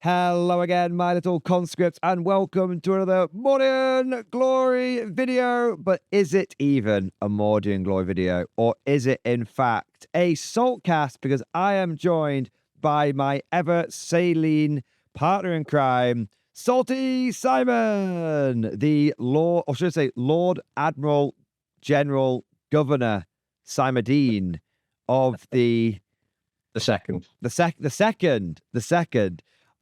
Hello again, my little conscripts, and welcome to another Mordian Glory video. But is it even a Mordian Glory video, or is it in fact a SaltCast? Because I am joined by my ever saline partner in crime, Salty Simon, the Lord, or should I say Lord Admiral General Governor Simon Dean of the second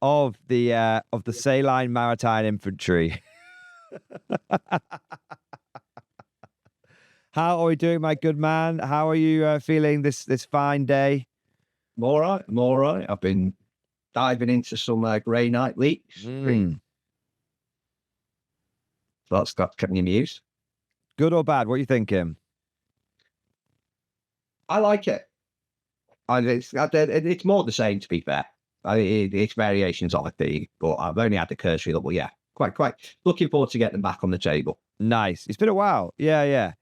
of the Saline Maritime Infantry. How are we doing, my good man? How are you feeling this fine day? I'm all right. I've been diving into some grey night leaks. So that's kept me amused. Good or bad? What are you thinking? I like it. It's more the same, to be fair. It's variations on a theme, but I've only had the cursory level. Yeah, quite looking forward to getting them back on the table. Nice. It's been a while. Yeah.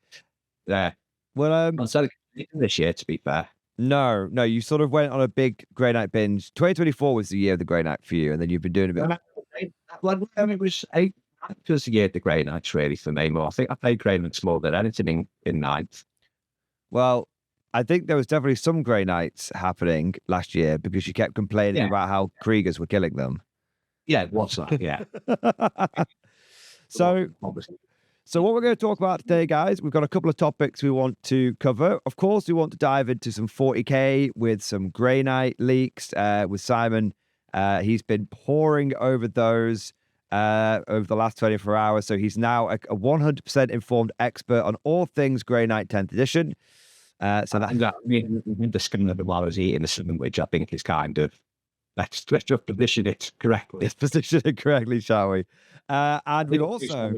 Well, instead of this year, to be fair. No, you sort of went on a big Grey Knight binge. 2024 was the year of the Grey Knight for you, and then you've been doing a bit. It was the year of the Grey Knights, really, for me. More, I think I played Grey Knights more than anything in ninth. Well, I think there was definitely some Grey Knights happening last year because you kept complaining about how Kriegers were killing them. Yeah, what's that? Yeah. So what we're going to talk about today, guys, we've got a couple of topics we want to cover. Of course, we want to dive into some 40k with some Grey Knight leaks with Simon. He's been poring over those over the last 24 hours. So he's now a 100% informed expert on all things Grey Knight 10th edition. The skin of it while I was eating the cinnamon, which I think is kind of let's just position it correctly. Let's position it correctly, shall we? And we also,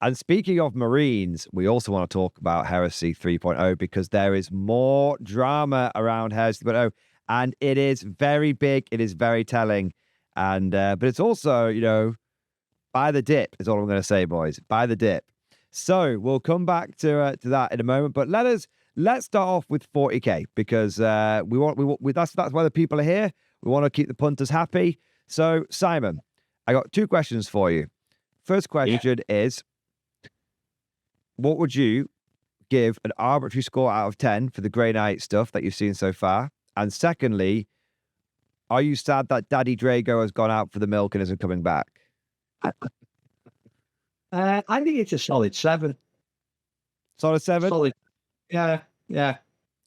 and speaking of Marines, we also want to talk about Heresy 3.0 because there is more drama around Heresy 3.0, and it is very big. It is very telling, and but it's also, by the dip is all I'm going to say, boys. By the dip. So we'll come back to that in a moment, but let's start off with 40k because that's why the people are here. We want to keep the punters happy. So Simon, I got two questions for you. First question is, what would you give an arbitrary score out of 10 for the Grey Knight stuff that you've seen so far? And secondly, are you sad that Daddy Drago has gone out for the milk and isn't coming back? I think it's a solid 7. Solid 7? Solid. Yeah.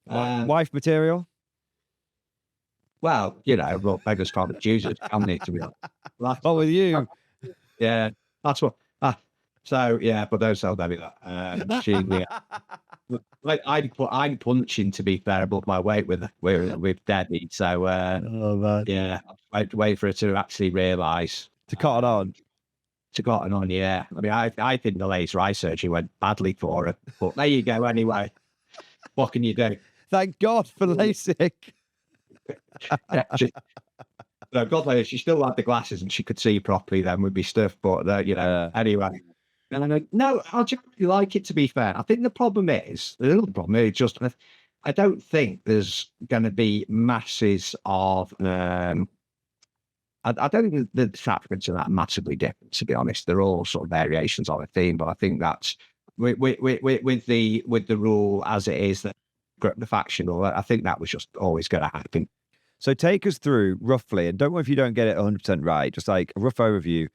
Wife material? Well, beggars can't be choosers, can they, to be honest? What with you? Yeah, that's what. So, yeah, but don't tell Debbie that. I'm punching, to be fair, above my weight with Debbie. So, yeah, wait for her to actually realise. To cotton on. To cotton on, yeah. I mean, I think the laser eye surgery went badly for her. But there you go, anyway. What can you do? Thank God for LASIK. No, God knows, she still had the glasses and she could see properly then would be stuff. But, anyway. No, I generally like it, to be fair. I think the little problem is just, I don't think there's going to be masses of, I don't think the traffickers are that massively different, to be honest. They're all sort of variations on a theme, but I think that's, with the rule as it is, that the faction, I think that was just always going to happen. So take us through roughly, and don't worry if you don't get it 100% right, just like a rough overview.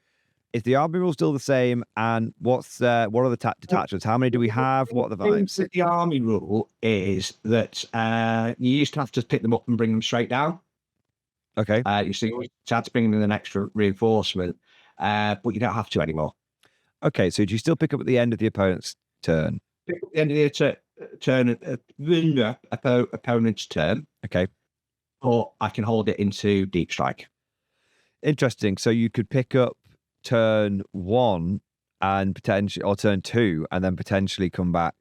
Is the army rule still the same? And what are the detachments? How many do we have? What are the vibes? The army rule is that you used to have to pick them up and bring them straight down. Okay. You had to bring them an extra reinforcement, but you don't have to anymore. Okay, so do you still pick up at the end of the opponent's turn? Pick up at the end of the opponent's turn. Okay. Or I can hold it into deep strike. Interesting. So you could pick up turn 1 and potentially, or turn 2, and then potentially come back,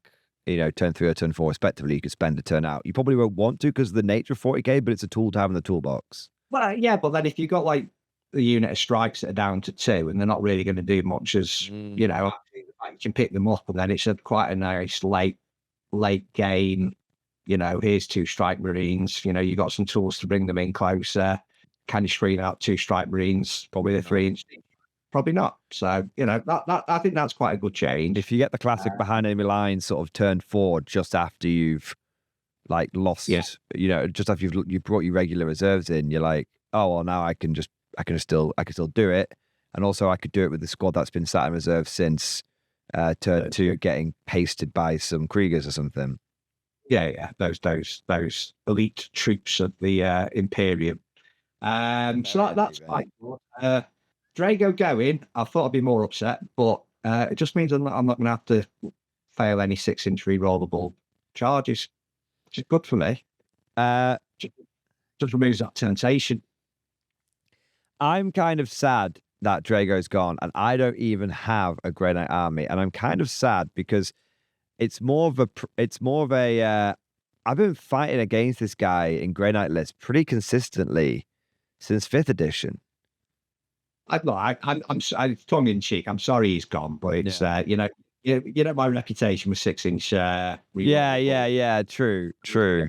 turn 3 or turn 4 respectively. You could spend a turn out. You probably won't want to because of the nature of 40k, but it's a tool to have in the toolbox. Well, yeah, but then if you've got like the unit of strikes that are down to 2 and they're not really going to do much as, you can pick them up and then it's quite a nice late game. Here's 2 strike marines, you got some tools to bring them in closer. can you screen out 2 strike marines with a 3-inch? Probably not. So, that I think that's quite a good change. If you get the classic behind enemy lines sort of turn forward just after you've like lost, just after you've brought your regular reserves in, you're like, oh well, now I can still do it, and also I could do it with the squad that's been sat in reserve since turn 2, getting pasted by some Kriegers or something. Yeah, those elite troops of the Imperium. So that's quite good. Drago going, I thought I'd be more upset, but it just means I'm not going to have to fail any 6-inch rerollable charges, which is good for me. Just removes that temptation. I'm kind of sad that Drago's gone, and I don't even have a Grey Knight army, and I'm kind of sad because it's more of a. I've been fighting against this guy in Grey Knight lists pretty consistently since 5th edition. I'm tongue in cheek. I'm sorry he's gone, but it's my reputation with 6-inch. True.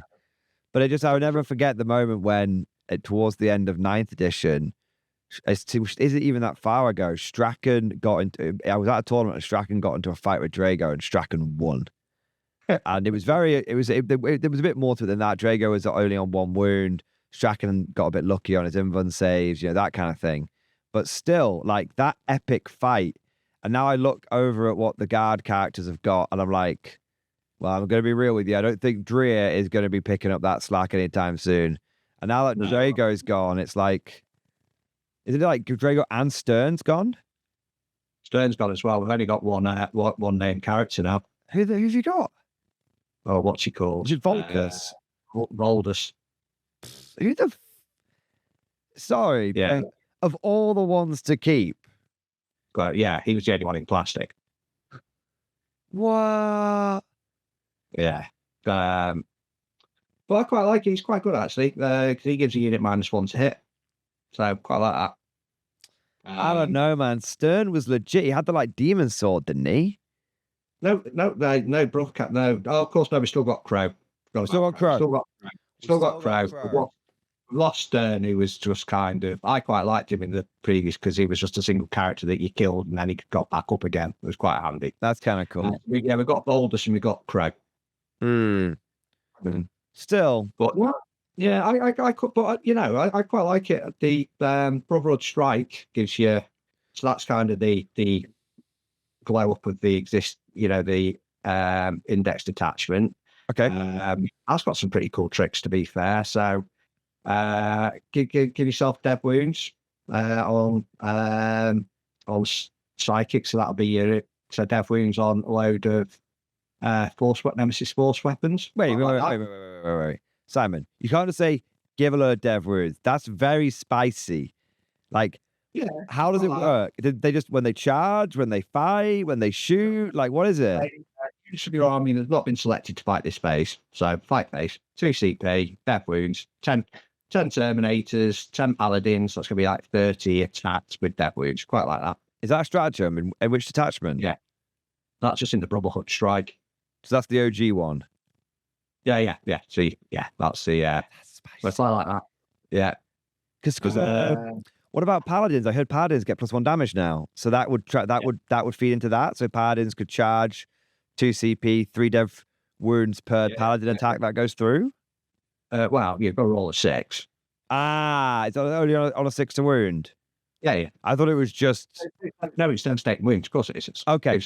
But I would never forget the moment when, towards the end of 9th edition, is it even that far ago? Strachan got into. I was at a tournament, and Strachan got into a fight with Drago, and Strachan won. And there was a bit more to it than that. Drago was only on 1 wound. Strachan got a bit lucky on his invuln saves, that kind of thing. But still, like, that epic fight. And now I look over at what the guard characters have got, and I'm like, well, I'm going to be real with you. I don't think Drea is going to be picking up that slack anytime soon. And now that Drago's gone, it's like, is it like Drago and Stern's gone? Stern's gone as well. We've only got one named character now. Who've you got? Oh, what's he called? Is it Volkus? Roldus. Who the? Sorry. Yeah. Of all the ones to keep. Yeah, he was the only one in plastic. What? Yeah. But I quite like it. He's quite good, actually. He gives a unit -1 to hit. So I quite like that. I don't know, man. Stern was legit. He had the demon sword, didn't he? No, Brothcat, no. Oh, of course, no, we still got Crow. Still got Crow. Still got Crow. Lost Stern, who was just kind of, I quite liked him in the previous because he was just a single character that you killed and then he got back up again. It was quite handy. That's kind of cool. We got Boldus and we got Crow. Still, but yeah, I could, but I quite like it. The Brotherhood Strike gives you, so that's kind of the glow up of the indexed attachment. Okay, that's got some pretty cool tricks, to be fair. So. Give yourself dev wounds on psychic, so that'll be your dev wounds on a load of Nemesis force weapons. Wait, Simon, you can't just say give a load of dev wounds. That's very spicy. Like, how does it work? Did they just when they charge, when they fight, when they shoot? Like, what is it? Your army has not been selected to fight this phase, so fight phase 2 CP, dev wounds, 10 Terminators, 10 Paladins. That's going to be like 30 attacks with dev wounds. Quite like that. Is that a stratagem? In which detachment? Yeah. That's just in the Brotherhood Strike. So that's the OG one? Yeah. See, that's the... That's it's like that. Yeah. Because what about Paladins? I heard Paladins get +1 damage now. So that would feed into that. So Paladins could charge 2 CP, 3 dev wounds per Paladin attack that goes through? Well, you've got to roll a 6. It's only on a 6 to wound. Yeah. I thought it was just. No, it's devastating wounds. Of course it is. It's okay.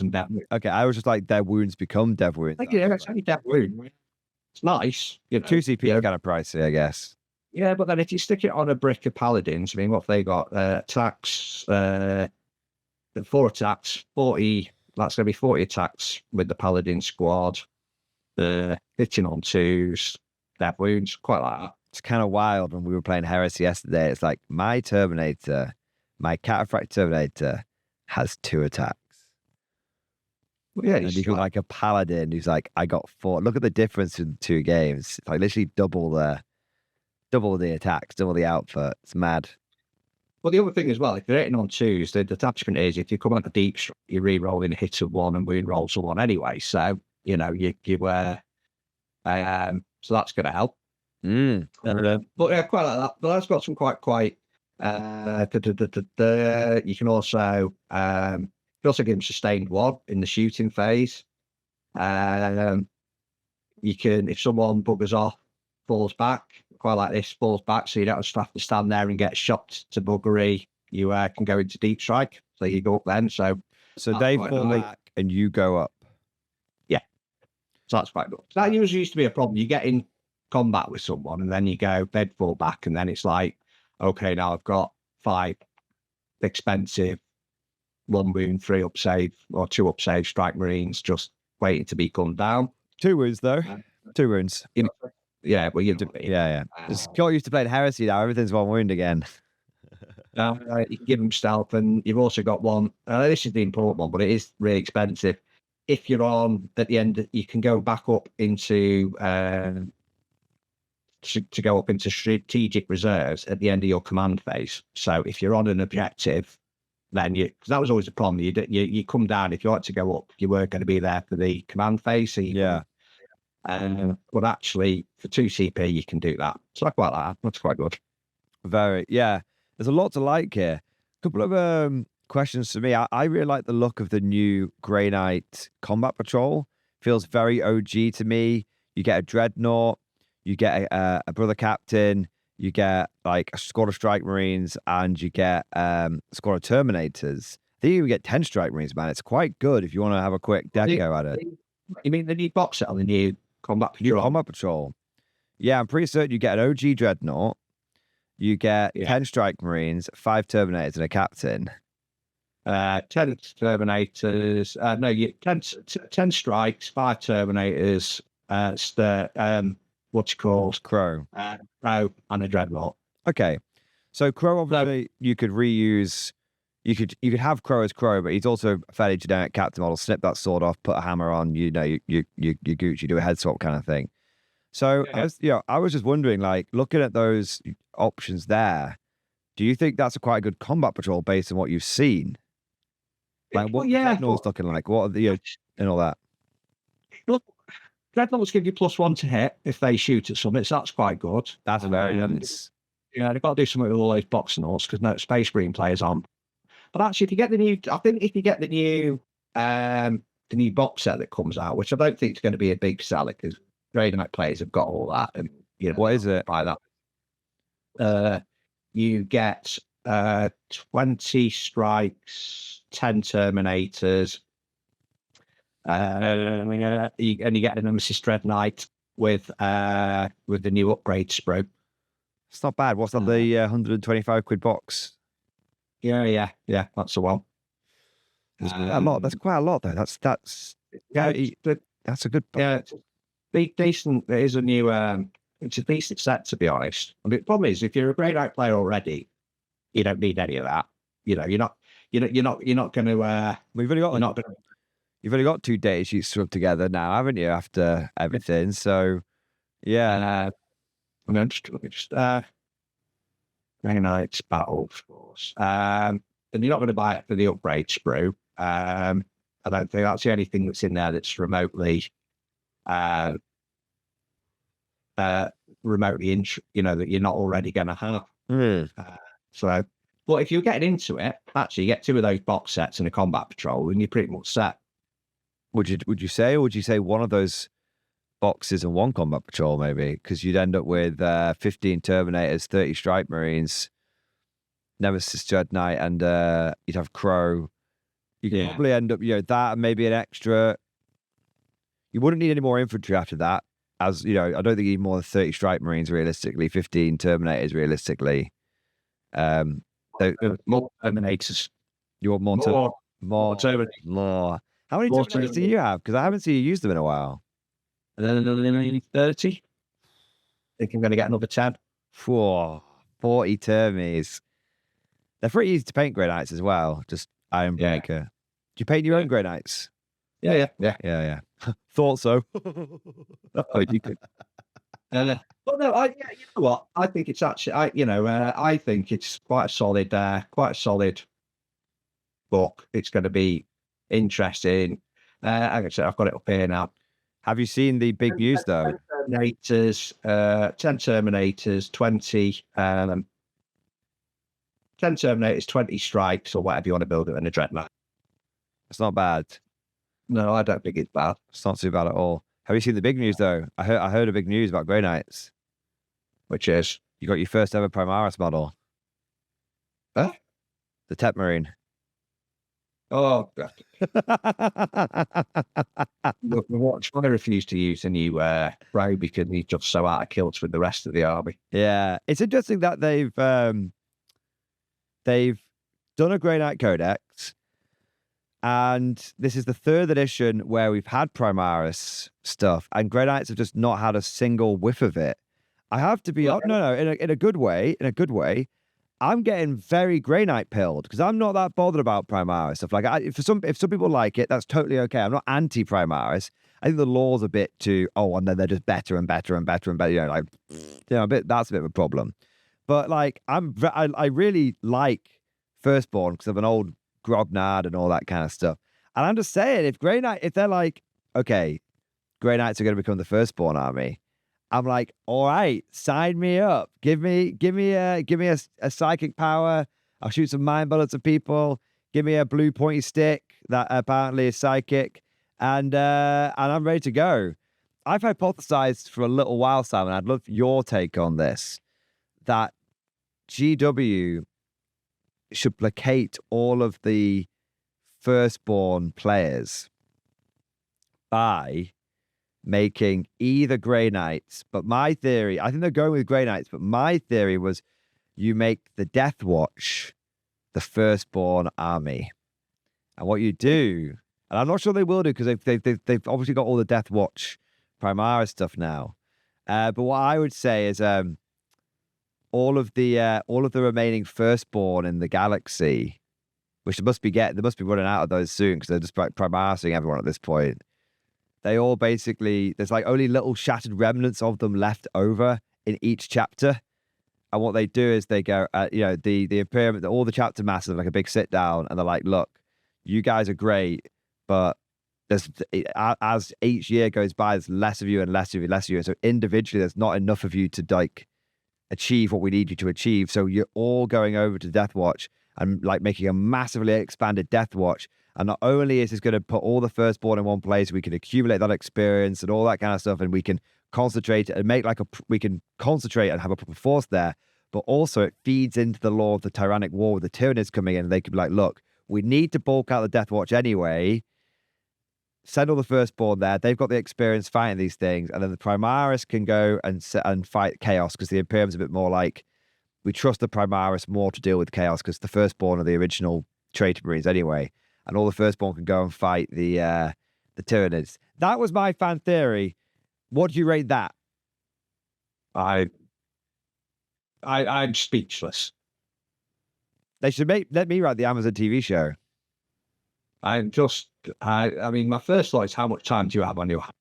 I was just like, their wounds become dev wounds. It's only dev wound. It's nice. 2 CP is kind of pricey, I guess. Yeah, but then if you stick it on a brick of Paladins, I mean, what have they got? Attacks, 4 attacks, 40. That's going to be 40 attacks with the Paladin squad. Hitting on 2s. Dev wounds, quite like that. It's kind of wild when we were playing Heresy yesterday. It's like my Cataphract Terminator has 2 attacks. Well, yeah, and you got like a Paladin who's like, I got 4. Look at the difference in the 2 games. It's like literally double the attacks, double the output. It's mad. Well, the other thing as well, if you're hitting on 2s, the detachment is if you come on a deep strike, you're re-rolling hits of 1 and wound rolls of 1 anyway. So, so that's going to help. But yeah, quite like that. But that's got some quite You can also give them sustained one in the shooting phase. You can, if someone buggers off, falls back, quite like this, falls back, so you don't just have to stand there and get shot to buggery. You can go into deep strike, so you go up then. So they fall back and you go up. Yeah, so that's quite good. That usually used to be a problem. You get in combat with someone, and then they'd fall back, and then it's like, okay, now I've got 5 expensive 1 wound, 3 up save, or 2 up save strike marines just waiting to be gunned down. 2 wounds though. 2 wounds. Yeah, well, you know. Yeah. Just got used to playing Heresy now. Everything's 1 wound again. You give them stealth, and you've also got one. This is the important one, but it is really expensive. If you're on at the end, you can go back up into to go up into strategic reserves at the end of your command phase. So if you're on an objective, then because that was always a problem. You come down, if you want to go up, you weren't going to be there for the command phase. So but actually for 2 CP you can do that. So I quite like that. That's quite good. Very, yeah. There's a lot to like here. A couple of questions for me. I really like the look of the new Grey Knight Combat Patrol. Feels very OG to me. You get a Dreadnought, you get a Brother Captain, you get like a squad of Strike Marines, and you get a squad of Terminators. I think you get 10 Strike Marines, man. It's quite good if you want to have a quick deco at it. You mean the new box set on the new Combat Patrol? New Combat Patrol. Yeah, I'm pretty certain you get an OG Dreadnought, you get 10 Strike Marines, 5 Terminators, and a Captain. 10 Terminators. No, you 10 strikes, 5 Terminators. What's it called? Crow. Crow and a Dreadnought. Okay, so Crow obviously you could reuse. You could have Crow as Crow, but he's also a fairly generic Captain model. Snip that sword off, put a hammer on. You Gucci, do a head swap kind of thing. So I was just wondering, like, looking at those options there, do you think that's a quite good combat patrol based on what you've seen? Like, what Dreadnought's looking like? What are the and all that? Look, Dreadnoughts give you +1 to hit if they shoot at something, so that's quite good. That's very nice. Yeah, they've got to do something with all those box notes because no Space Marine players on. But actually, if you get the new box set that comes out, which I don't think is going to be a big seller because Grey Knight players have got all that, and what is it? By that, you get 20 strikes, 10 Terminators, and you get an Nemesis Dread Knight with the new upgrade sprue. It's not bad. What's that? The 125 quid box? Yeah. That's the one. That's quite a lot. That's quite a lot, though. That's a good. Yeah, decent. It is a new. It's a decent set, to be honest. I mean, the problem is, if you're a Grey Knight player already, you don't need any of that. You're not going to. We've only got. You've only got 2 data sheets strung together now, haven't you? After everything, so yeah. Let me just Grey Knight's Battle Force. And you're not going to buy it for the upgrade sprue. I don't think that's the only thing that's in there that's remotely that you're not already going to have. But if you're getting into it, actually, you get 2 of those box sets and a combat patrol, and you're pretty much set. Would you say one of those boxes and 1 combat patrol maybe? Because you'd end up with 15 Terminators, 30 Strike Marines, Nemesis Dread Knight, and you'd have Crow. You could probably end up, that maybe an extra. You wouldn't need any more infantry after that. As I don't think you need more than 30 Strike Marines realistically, 15 Terminators realistically. More Terminators. You want more Terminators? More. How many Terminators do you have? Because I haven't seen you use them in a while. And then another 30. I think I'm going to get another 10. 40 Termies. They're pretty easy to paint Grey Knights as well. Just Iron Breaker. Do you paint your own Grey Knights? Yeah. Thought so. You could. But no, you know what? I think it's actually, I think it's quite a solid book. It's going to be interesting. Like I said, I've got it up here now. Have you seen the big news though? 10 Terminators, 20 10 Terminators, 20 Strikes, or whatever you want to build it in a Dreadnought. It's not bad. No, I don't think it's bad. It's not too bad at all. Have you seen the big news though? I heard a big news about Grey Knights. Which is? You got your first ever Primaris model. Huh? The Tech Marine. Oh, what? I refuse to use the new Row because he's just so out of kilts with the rest of the army. Yeah, it's interesting that they've done a Grey Knight Codex, and this is the 3rd edition where we've had Primaris stuff, and Grey Knights have just not had a single whiff of it. I have to be in a good way. In a good way, I'm getting very Grey Knight pilled because I'm not that bothered about Primaris stuff. Like, if some people like it, that's totally okay. I'm not anti Primaris. I think the laws a bit too. Oh, and then they're just better and better and better and better. You know, like, that's a bit of a problem. But like, I really like Firstborn because of an old grognard and all that kind of stuff. And I'm just saying, if they're like, okay, Grey Knights are going to become the Firstborn army, I'm like, all right, sign me up. Give me a psychic power. I'll shoot some mind bullets at people. Give me a blue pointy stick that apparently is psychic, and I'm ready to go. I've hypothesized for a little while, Simon. I'd love your take on this. That GW should placate all of the Firstborn players by making either Grey Knights, but my theory, I think they're going with Grey Knights, but my theory was you make the Death Watch the Firstborn army. And what you do, and I'm not sure they will do because they've obviously got all the Death Watch Primaris stuff now. But what I would say is all of the remaining Firstborn in the galaxy, which they must be running out of those soon because they're just Primarising everyone at this point. They all basically, there's like only little shattered remnants of them left over in each chapter. And what they do is they go, the Imperium, all the chapter masters have like a big sit down and they're like, look, you guys are great, but as each year goes by, there's less of you and less of you and less of you. And so individually, there's not enough of you to like achieve what we need you to achieve. So you're all going over to Death Watch and like making a massively expanded Death Watch. And not only is this going to put all the Firstborn in one place, we can accumulate that experience and all that kind of stuff, and we can concentrate and we can concentrate and have a proper force there. But also it feeds into the law of the tyrannic war with the Tyranids coming in. And they could be like, look, we need to bulk out the Death Watch anyway. Send all the Firstborn there. They've got the experience fighting these things. And then the Primaris can go and fight chaos because the Imperium's a bit more like, we trust the Primaris more to deal with chaos because the Firstborn are the original traitor Marines anyway. And all the Firstborn can go and fight the Tyranids. That was my fan theory. What do you rate that? I'm speechless. They should let me write the Amazon TV show. I mean, my first thought is how much time do you have on your hands?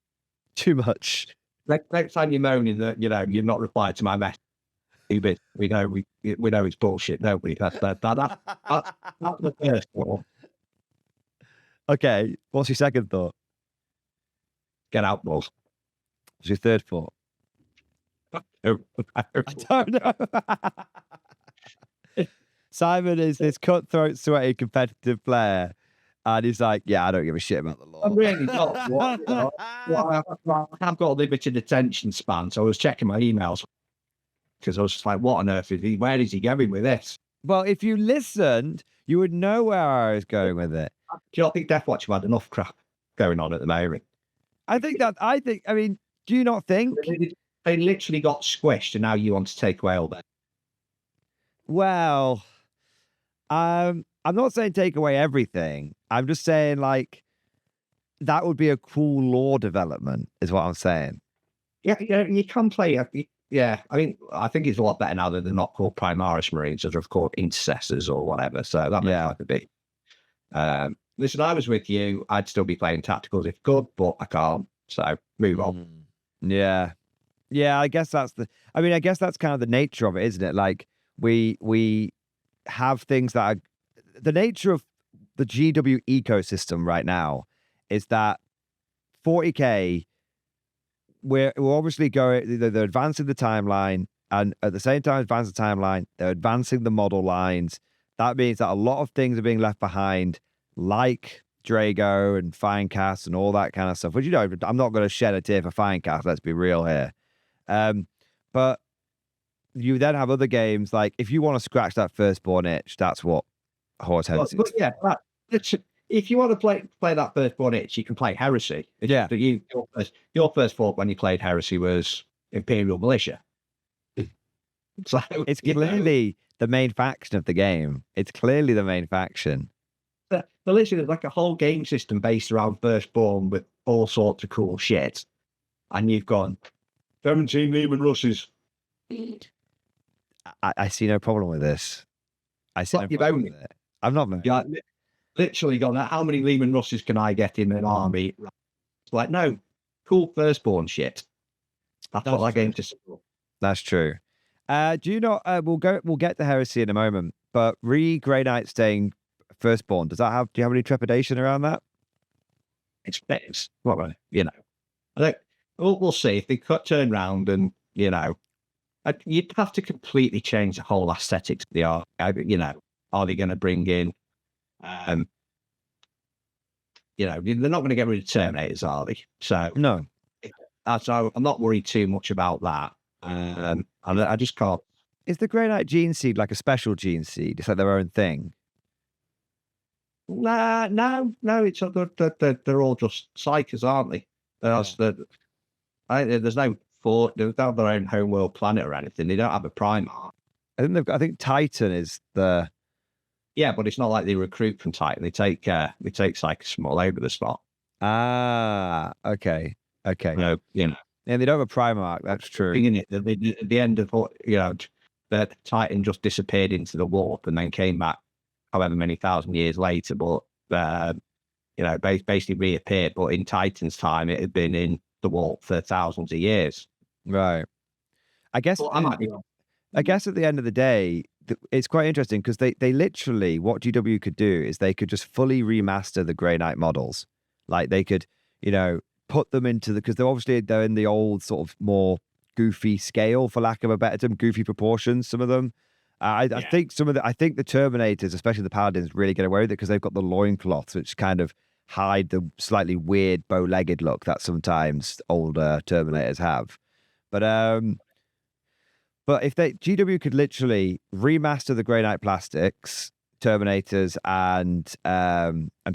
Too much. Next time you're moaning that, you're not replied to my message, we know it's bullshit, don't we? That's the first thought. Okay, what's your second thought? Get out, balls. What's your third thought? I don't know. Simon is this cutthroat, sweaty, competitive player, and he's like, "Yeah, I don't give a shit about the law." I'm really not. I have got a limited attention span, so I was checking my emails because I was just like, "What on earth is he? Where is he going with this?" Well, if you listened, you would know where I was going with it. Do you not think Death Watch have had enough crap going on at the moment? I mean, do you not think? They literally got squished and now you want to take away all that. Well, I'm not saying take away everything. I'm just saying like that would be a cool lore development is what I'm saying. Yeah, you can play. Yeah, I mean, I think it's a lot better now that they're not called Primaris Marines, they're called Intercessors or whatever. So that makes like a bit. Listen, I was with you. I'd still be playing tacticals if good, but I can't. So move on. Yeah. I guess that's kind of the nature of it, isn't it? Like we have things that are the nature of the GW ecosystem right now is that 40K, we're obviously going, they're advancing the timeline, and at the same time advancing the timeline, they're advancing the model lines. that means that a lot of things are being left behind, like Drago and Finecast and all that kind of stuff. Which, I'm not going to shed a tear for Finecast. Let's be real here. But you then have other games like if you want to scratch that firstborn itch, that's what Horus Heresy is. Yeah, if you want to play that firstborn itch, you can play Heresy. Yeah. Your first thought when you played Heresy was Imperial Militia. So it's clearly the main faction of the game. It's clearly the main faction. Militia is like a whole game system based around firstborn with all sorts of cool shit, and you've gone 17 Lehman Russes. I see no problem with this. I see no problem with it. I'm not. Yeah, literally gone. How many Lehman Russes can I get in an army? It's like, no, cool firstborn shit. That's what that game's just. That's true. Do you know? We'll get to Heresy in a moment, but Grey Knight staying firstborn. Do you have any trepidation around that? It's what, I think we'll see if they turn round and you'd have to completely change the whole aesthetics of the art. Are they going to bring in? They're not going to get rid of Terminators, are they? So no. So I'm not worried too much about that. I just can't. Is the Grey Knight gene seed like a special gene seed? It's like their own thing. No. It's they're all just psychers, aren't they? There's no thought. They don't have their own homeworld planet or anything. They don't have a Primarch. I think Titan is the. Yeah, but it's not like they recruit from Titan. They take psychers from all over the spot. Ah, okay. No, and they don't have a Primarch. That's true. At the end of the Titan just disappeared into the warp and then came back however many thousand years later, but basically reappeared. But in Titan's time, it had been in the warp for thousands of years. Right. I guess I might be wrong. I guess at the end of the day, it's quite interesting because they literally, what GW could do is they could just fully remaster the Grey Knight models. Like they could, put them into because they're in the old sort of more goofy scale, for lack of a better term, goofy proportions. Some of them. I think the Terminators, especially the Paladins, really get away with it because they've got the loincloths, which kind of hide the slightly weird bow-legged look that sometimes older Terminators have. But if GW could literally remaster the Grey Knight plastics, Terminators and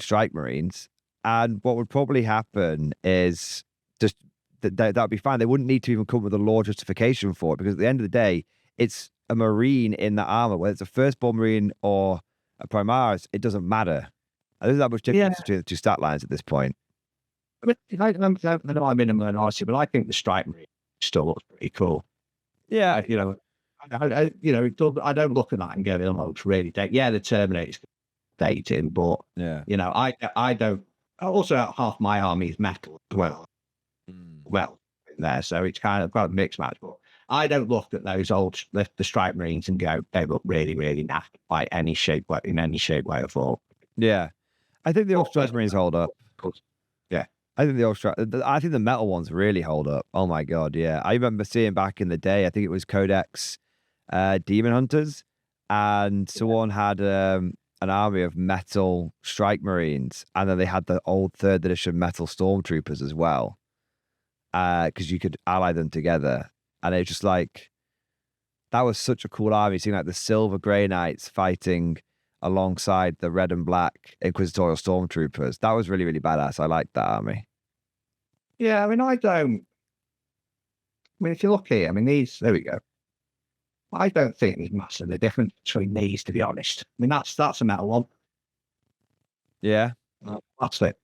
Strike Marines, and what would probably happen is just that'd be fine. They wouldn't need to even come with a lore justification for it because at the end of the day, it's a Marine in that armor, whether it's a firstborn Marine or a Primaris, it doesn't matter. There's that much difference between the two stat lines at this point. I know I'm in a minority, but I think the Strike Marine still looks pretty cool. Yeah, I don't look at that and go, "It looks really dated." Yeah, the Terminator's dating, but I don't. Also, half my army is metal as well. Well, there, so it's kind of got a mixed match. But I don't look at those old the Strike Marines and go, "They look really, really naff by any shape, in any shape, way, or form." Yeah, I think the old Strike Marines hold up. Yeah. I think the metal ones really hold up. Oh my god, yeah. I remember seeing back in the day, I think it was Codex Demon Hunters, and someone had an army of metal Strike Marines, and then they had the old 3rd edition metal Stormtroopers as well. Because you could ally them together. And it was just like, that was such a cool army, seeing like the silver Grey Knights fighting alongside the red and black Inquisitorial Stormtroopers. That was really, really badass. I liked that army. Yeah, I mean, if you look here, there we go. I don't think there's massively difference between these, to be honest. I mean, that's a metal one. Yeah. That's it.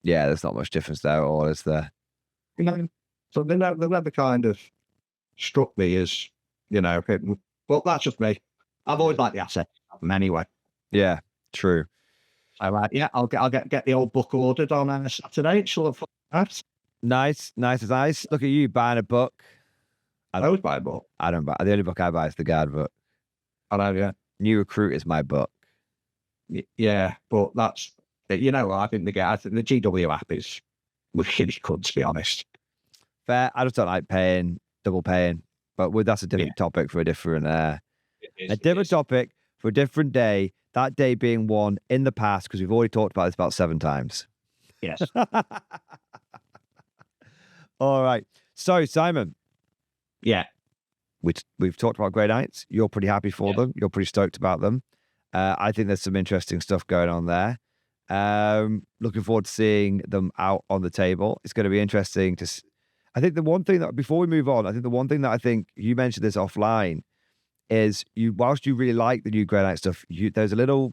Yeah, there's not much difference there at all, is there? So they never kind of struck me as, well, that's just me. I've always liked the asset of them anyway. Yeah, true. So I'll get the old book ordered on Saturday. It's sort of nice. Look at you buying a book. I always buy a book. I don't buy. The only book I buy is the Guard book. I know, yeah. New Recruit is my book. Yeah, but that's I think the GW app is really good, to be honest. Fair. I just don't like double paying. But that's a different topic for a different topic for a different day, that day being one in the past, because we've already talked about this about 7 times. Yes. All right. So, Simon. Yeah. We've talked about Grey Knights. You're pretty happy for them. You're pretty stoked about them. I think there's some interesting stuff going on there. Looking forward to seeing them out on the table. It's going to be interesting to... I think the one thing that, before we move on, I think the one thing that I think you mentioned this offline is whilst you really like the new Grey Knight stuff, there's a little...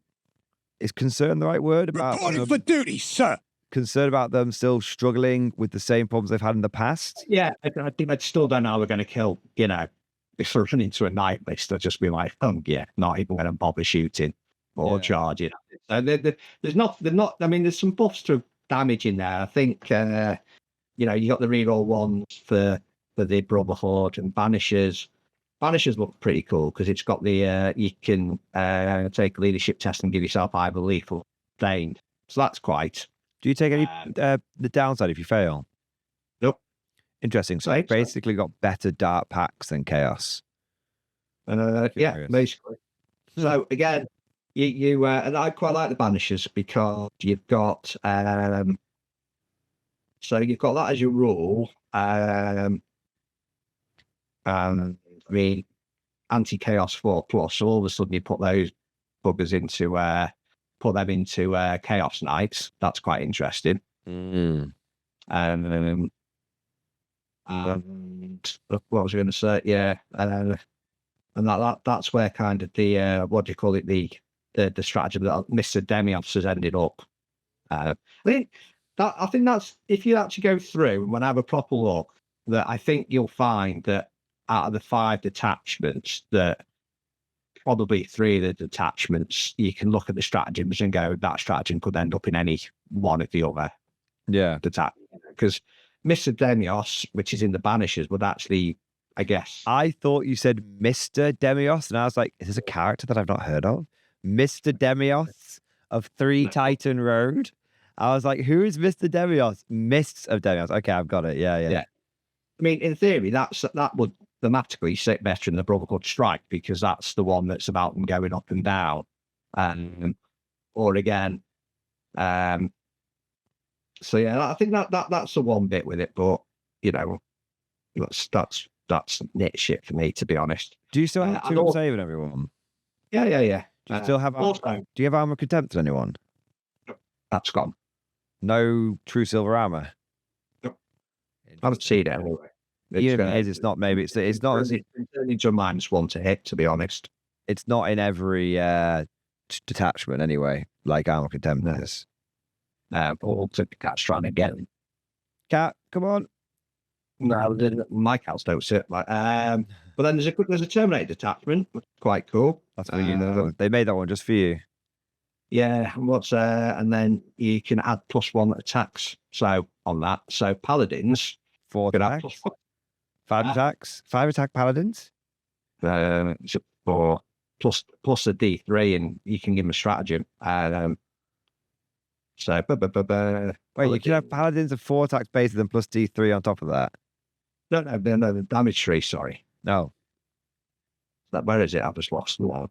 Is concern the right word? About reporting for duty, sir. Concern about them still struggling with the same problems they've had in the past. Yeah, I think I still don't know how we're going to kill, if we're running into a night list, I'll just be like, not even going to bother shooting or charging. So there's not, I mean, there's some buffs to damage in there. I think, you got the reroll ones for the Brotherhood and Banishers. Banishers look pretty cool because it's got the, you can take a leadership test and give yourself either lethal or stained. So that's quite. Do you take any the downside if you fail? Nope. Interesting. So you basically got better dark packs than chaos. Yeah, basically. So again, you and I quite like the Banishers because you've got so you've got that as your rule. The anti-chaos 4+. So all of a sudden you put those buggers into put them into Chaos Knights. That's quite interesting. And what was I going to say? Yeah, and that's where kind of the what do you call it, the stratagem that Mr. Demios has ended up. I think that's, if you actually go through and have a proper look, that I think you'll find that out of the 5 detachments, that probably 3 of the detachments, you can look at the stratagems and go, that stratagem could end up in any one of the other. Yeah. Because Mr. Demios, which is in the Banishers, would actually, I guess. I thought you said Mr. Demios, and I was like, is this a character that I've not heard of? Mr. Demios of 3 Titan Road. I was like, who is Mr. Demios? Mists of Demios. Okay, I've got it. Yeah. I mean, in theory, that would thematically sit better in the Brotherhood Strike, because that's the one that's about them going up and down. Or again, so yeah, I think that's the one bit with it, but that's nit shit for me, to be honest. Do you still have to saving everyone? Yeah. Do you still have do you have armor contempt on anyone? That's gone. No true silver armor. No. I haven't seen it anyway. It's not. Maybe it's not. It's turned into a -1 to hit, to be honest. It's not in every detachment anyway, like armor contempt is. All to catch trying to get. Cat, come on. No, my cats don't sit like. But then there's a Terminator detachment, which is quite cool. That's what they made that one just for you. Yeah, and then you can add +1 attacks. So on that, so Paladins 4 attacks, 5 attacks, 5 attack Paladins. For plus a D3, and you can give them a stratagem. So wait, you can have Paladins of 4 attacks base and plus D3 on top of that. No, the damage tree. Sorry, no. Where is it? I've just lost the one.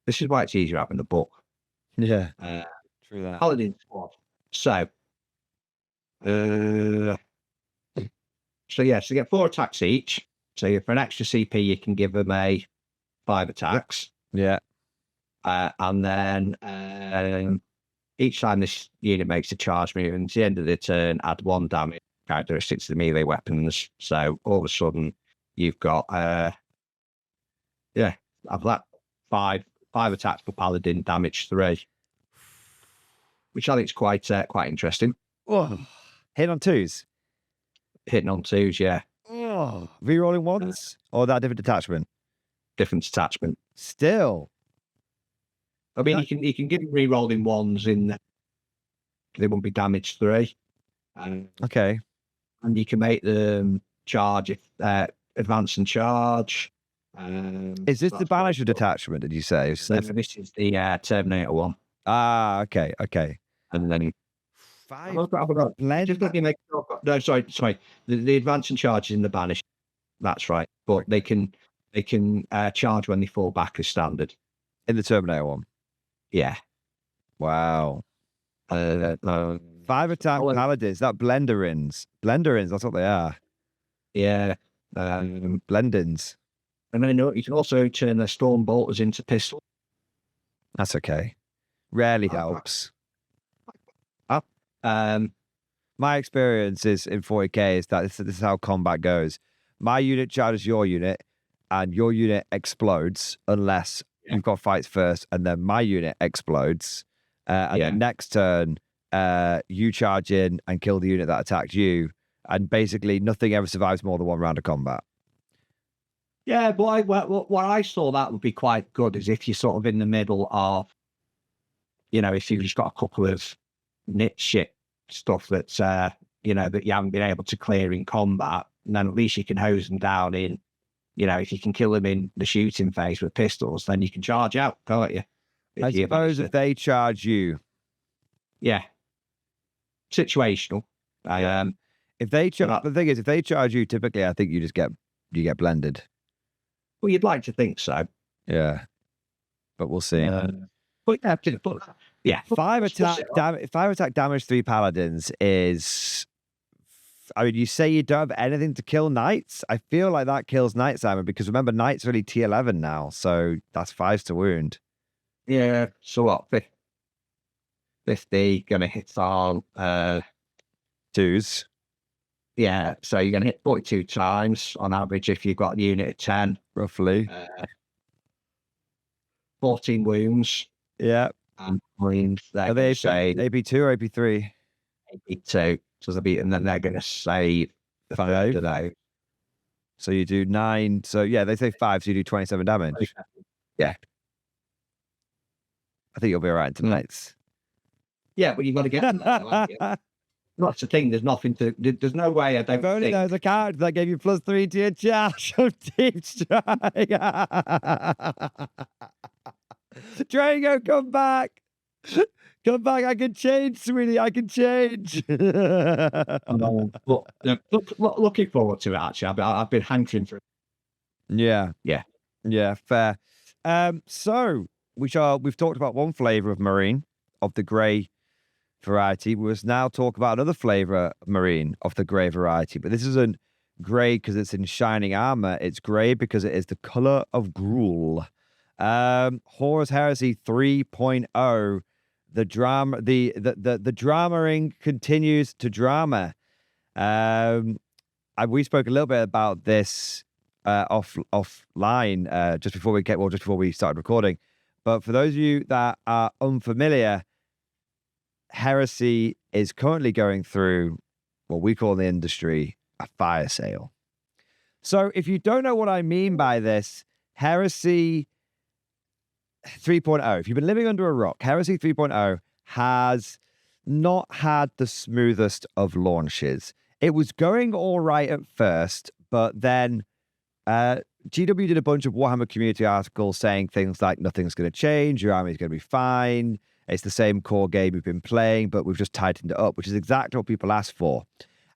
This is why it's easier having the book. Yeah, true that. Paladin squad. So, so you get 4 attacks each. So for an extra CP, you can give them 5 attacks. Yeah, and then each time this unit makes a charge move, and at the end of the turn, add 1 damage characteristics to the melee weapons. So all of a sudden, you've got I've got 5 attacks for Paladin, damage 3, which I think is quite interesting. Oh, hitting on 2s. Hitting on 2s, yeah. Oh, rerolling 1s, or that different detachment. Different detachment. Still, I mean, you can give rerolling 1s in. They won't be damage 3. Okay. And you can make them charge, advance and charge. Is this the Banisher detachment, did you say? This is the Terminator one. Ah, okay. And then 5. Just let me make sure. No, sorry. The advance and charge is in the Banish. That's right. But they can charge when they fall back as standard. In the Terminator one. Yeah. Wow. 5 attack paladins. That blenderins. Blenderins. That's what they are. Yeah. Blendins. And then you can also turn the storm bolters into pistols. That's okay. Rarely helps. My experience is in 40k is that this is how combat goes. My unit charges your unit, and your unit explodes unless you've got fights first, and then my unit explodes. And then next turn, you charge in and kill the unit that attacked you, and basically nothing ever survives more than one round of combat. Yeah, but what I saw that would be quite good is if you're sort of in the middle of, if you've just got a couple of shit stuff that's, that you haven't been able to clear in combat, and then at least you can hose them down in, if you can kill them in the shooting phase with pistols, then you can charge out, can't you? I suppose if they charge you. Yeah. Situational. If they charge, the thing is, if they charge you, typically, I think you get blended. Well, you'd like to think so. Yeah. But we'll see. But 5 attack damage 3 paladins is, I mean, you say you don't have anything to kill knights. I feel like that kills knights, Simon, because remember, knights are only T11 now, so that's 5s to wound. Yeah, so what? 50 gonna hit on 2s. Yeah, so you're gonna hit 42 times on average if you've got a unit of 10. Roughly. 14 wounds. Yeah. And wounds. Are they AP2 or AP3? AP2. So and then they're gonna save 5 today. So you do 9. So yeah, they say 5, so you do 27 damage. Yeah. I think you'll be all right tonight. Yeah, but you've got to get that's the thing. There's nothing to. There's no way. I don't. If only there was a character that gave you +3 to your charge of Deep Strike. Drago, come back. Come back. I can change, sweetie. I can change. Looking forward to it, actually. I've been hankering for it. Yeah, fair. So we've talked about one flavor of Marine, of the grey variety. We must now talk about another flavor of Marine of the grey variety. But this isn't grey because it's in shining armor. It's grey because it is the color of Gruul. Horus Heresy 3.0. The drama, the dramaing continues to drama. We spoke a little bit about this offline just before we started recording. But for those of you that are unfamiliar, Heresy is currently going through what we call in the industry a fire sale. So if you don't know what I mean by this, Heresy 3.0, if you've been living under a rock, Heresy 3.0 has not had the smoothest of launches. It was going all right at first, but then GW did a bunch of Warhammer community articles saying things like nothing's going to change, your army's going to be fine, it's the same core game we've been playing, but we've just tightened it up, which is exactly what people asked for.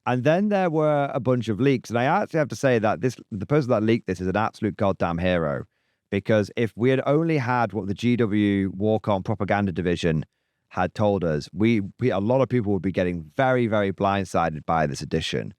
And then there were a bunch of leaks, and I actually have to say that the person that leaked this is an absolute goddamn hero, because if we had only had what the GW Warcom propaganda division had told us, a lot of people would be getting very, very blindsided by this edition.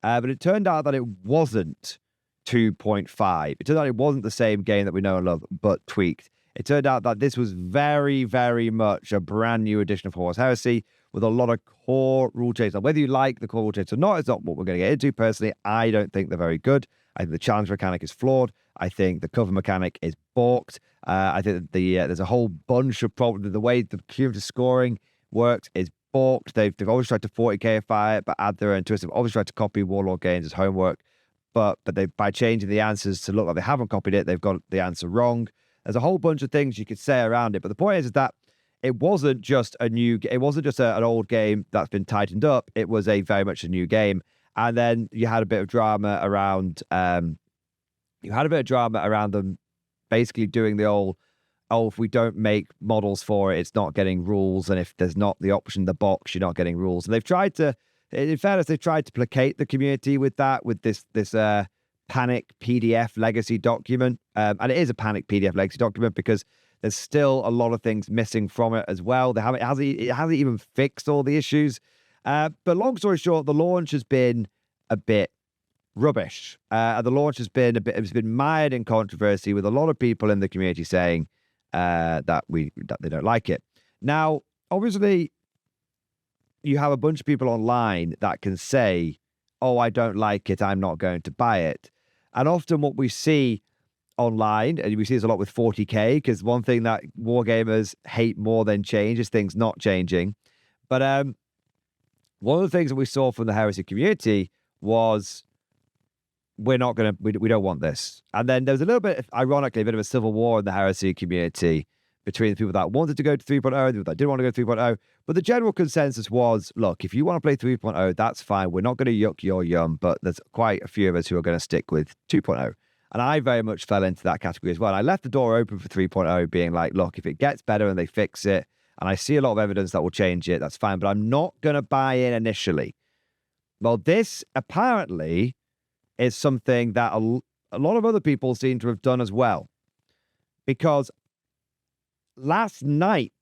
But it turned out that it wasn't 2.5. It turned out it wasn't the same game that we know and love, but tweaked. It turned out that this was very, very much a brand new edition of Horus Heresy with a lot of core rule changes. Now, whether you like the core rule changes or not, it's not what we're going to get into. Personally, I don't think they're very good. I think the challenge mechanic is flawed. I think the cover mechanic is balked. I think that there's a whole bunch of problems. The way the cumulative scoring works is balked. They've always tried to 40k-ify it, but add their own twist. They've always tried to copy Warlord Games as homework. But by changing the answers to look like they haven't copied it, they've got the answer wrong. There's a whole bunch of things you could say around it. But the point is that it wasn't just an old game that's been tightened up. It was very much a new game. And then you had a bit of drama around them basically doing the old, if we don't make models for it, it's not getting rules. And if there's not the option in the box, you're not getting rules. And they've tried to, in fairness, they've tried to placate the community with that, with this panic PDF legacy document. And it is a panic PDF legacy document because There's still a lot of things missing from it as well. It hasn't even fixed all the issues. But long story short, the launch has been a bit rubbish. The launch has been mired in controversy, with a lot of people in the community saying that they don't like it. Now, obviously, you have a bunch of people online that can say, "Oh, I don't like it, I'm not going to buy it." And often what we see online, and we see this a lot with 40K, because one thing that wargamers hate more than change is things not changing. But one of the things that we saw from the Heresy community was, we don't want this. And then there was a little bit, ironically, a bit of a civil war in the Heresy community between the people that wanted to go to 3.0 and the people that didn't want to go to 3.0. But the general consensus was, look, if you want to play 3.0, that's fine. We're not going to yuck your yum, but there's quite a few of us who are going to stick with 2.0. And I very much fell into that category as well. I left the door open for 3.0, being like, look, if it gets better and they fix it, and I see a lot of evidence that will change it, that's fine. But I'm not going to buy in initially. Well, this apparently is something that a lot of other people seem to have done as well. Because last night,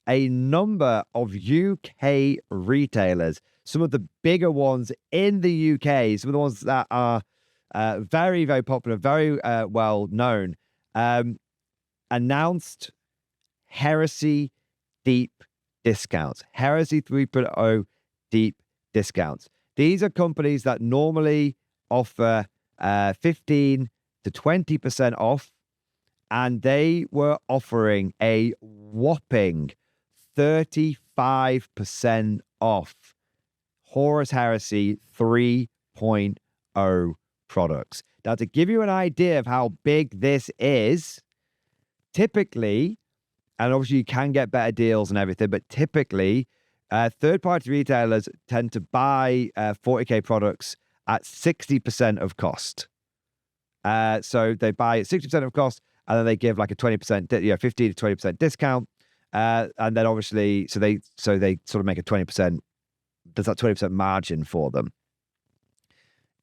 a number of UK retailers, some of the bigger ones in the UK, some of the ones that are very, very popular, very well known, announced Heresy deep discounts, Heresy 3.0 deep discounts. These are companies that normally offer 15 to 20% off, and they were offering a whopping 35% off Horus Heresy 3.0 products. Now, to give you an idea of how big this is, typically, and obviously you can get better deals and everything, but typically, third-party retailers tend to buy 40K products at 60% of cost. So they buy at 60% of cost, and then they give like a 20%, 15 to 20% discount. And then obviously, so they sort of make a 20%, there's that 20% margin for them.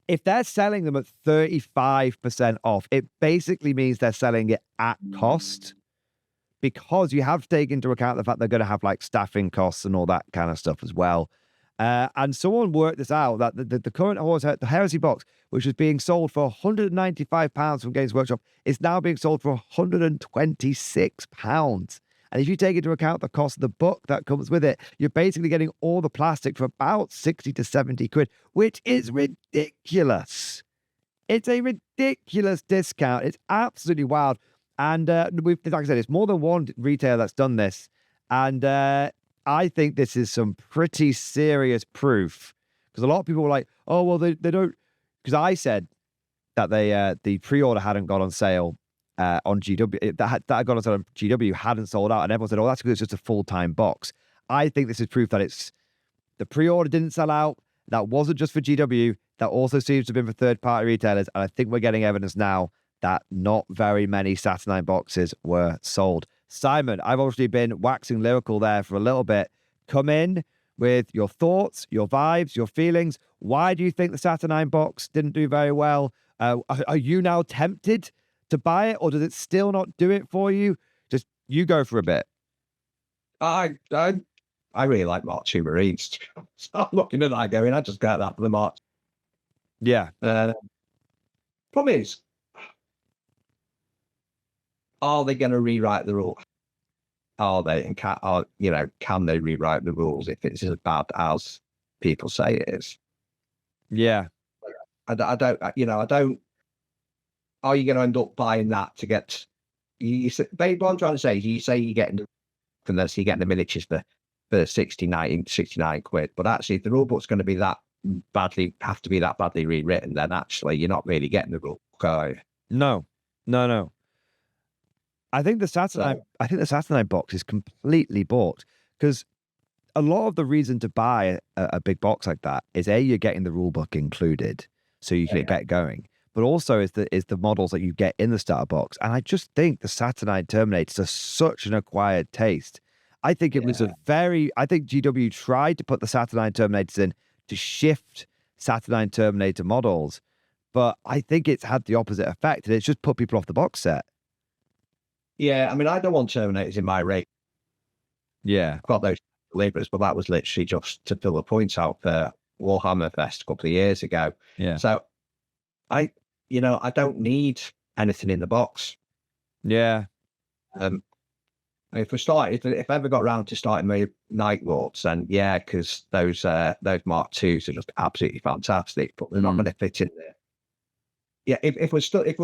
If they're selling them at 35% off, it basically means they're selling it at cost, because you have to take into account the fact they're going to have like staffing costs and all that kind of stuff as well. And someone worked this out, that the current the Heresy box, which was being sold for £195 from Games Workshop, is now being sold for £126. And if you take into account the cost of the book that comes with it, you're basically getting all the plastic for about 60 to 70 quid, which is ridiculous. It's a ridiculous discount. It's absolutely wild. And like I said, it's more than one retailer that's done this. And I think this is some pretty serious proof, because a lot of people were like, oh, well, they don't, because I said that the pre-order hadn't gone on sale on GW, that had gone on sale on GW, hadn't sold out. And everyone said, oh, that's because it's just a full-time box. I think this is proof that the pre-order didn't sell out. That wasn't just for GW. That also seems to have been for third-party retailers. And I think we're getting evidence now that not very many Saturnine boxes were sold. Simon, I've obviously been waxing lyrical there for a little bit. Come in with your thoughts, your vibes, your feelings. Why do you think the Saturnine box didn't do very well? Are you now tempted to buy it, or does it still not do it for you? Just you go for a bit. I really like Marching Marines. So I'm looking at that going, I just got that for the March. Yeah. Problem is, are they going to rewrite the rules? Are they? And can they rewrite the rules if it's as bad as people say it is? Yeah. I don't. Are you going to end up buying that to get? What I'm trying to say is, you say you're getting the miniatures for 69 quid, but actually, if the rule book's going to be that badly rewritten, then actually you're not really getting the rule book, are you? No. I think the Saturnine box is completely bought, because a lot of the reason to buy a big box like that is you're getting the rule book included, so you can get going. But also is the models that you get in the starter box. And I just think the Saturnine Terminators are such an acquired taste. I think it was I think GW tried to put the Saturnine Terminators in to shift Saturnine Terminator models, but I think it's had the opposite effect, and it's just put people off the box set. Yeah, I mean, I don't want Terminators in my rate. Yeah. I've got those Libras, but that was literally just to fill the points out for Warhammer Fest a couple of years ago. Yeah. So I don't need anything in the box. Yeah. If I ever got around to starting my Night Lords, then yeah, because those Mark IIs are just absolutely fantastic, but they're not going to fit in there. Yeah, if we're starting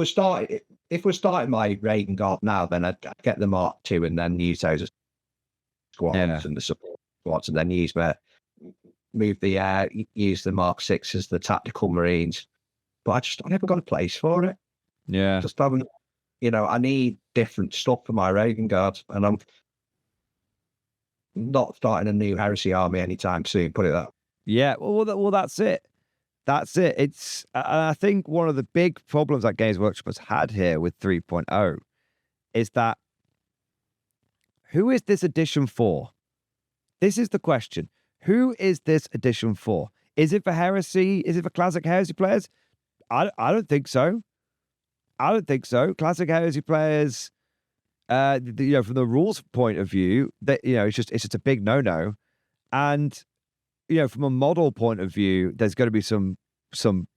my Raiden Guard now, then I'd get the Mark II and then use those as squads and the support squads, and then use the Mark VI as the tactical Marines. But I never got a place for it. Yeah, just haven't. I need different stuff for my Raiden Guard, and I'm not starting a new Heresy army anytime soon. Put it that. Yeah, well, that's it. That's it. It's, I think one of the big problems that Games Workshop has had here with 3.0 is that who is this edition for? This is the question. Who is this edition for? Is it for Heresy? Is it for classic Heresy players? I don't think so. I don't think so. Classic Heresy players, from the rules point of view, that it's just a big no-no. And from a model point of view, there's going to be some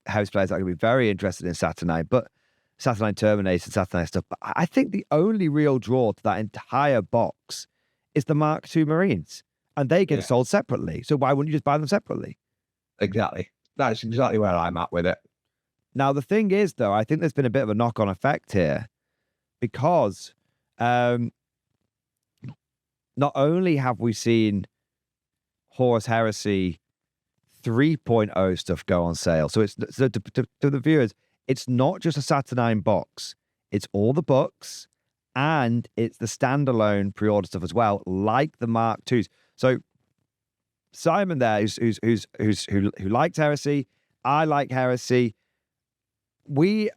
house players that are going to be very interested in Saturnine, but Saturnine Terminators and Saturnine stuff. But I think the only real draw to that entire box is the Mark II Marines, and they get sold separately. So why wouldn't you just buy them separately? Exactly. That's exactly where I'm at with it. Now, the thing is, though, I think there's been a bit of a knock-on effect here because not only have we seen Horus Heresy 3.0 stuff go on sale. So to the viewers, it's not just a Saturnine box. It's all the books and it's the standalone pre-order stuff as well, like the Mark IIs. So Simon there, who liked Heresy, I like Heresy. We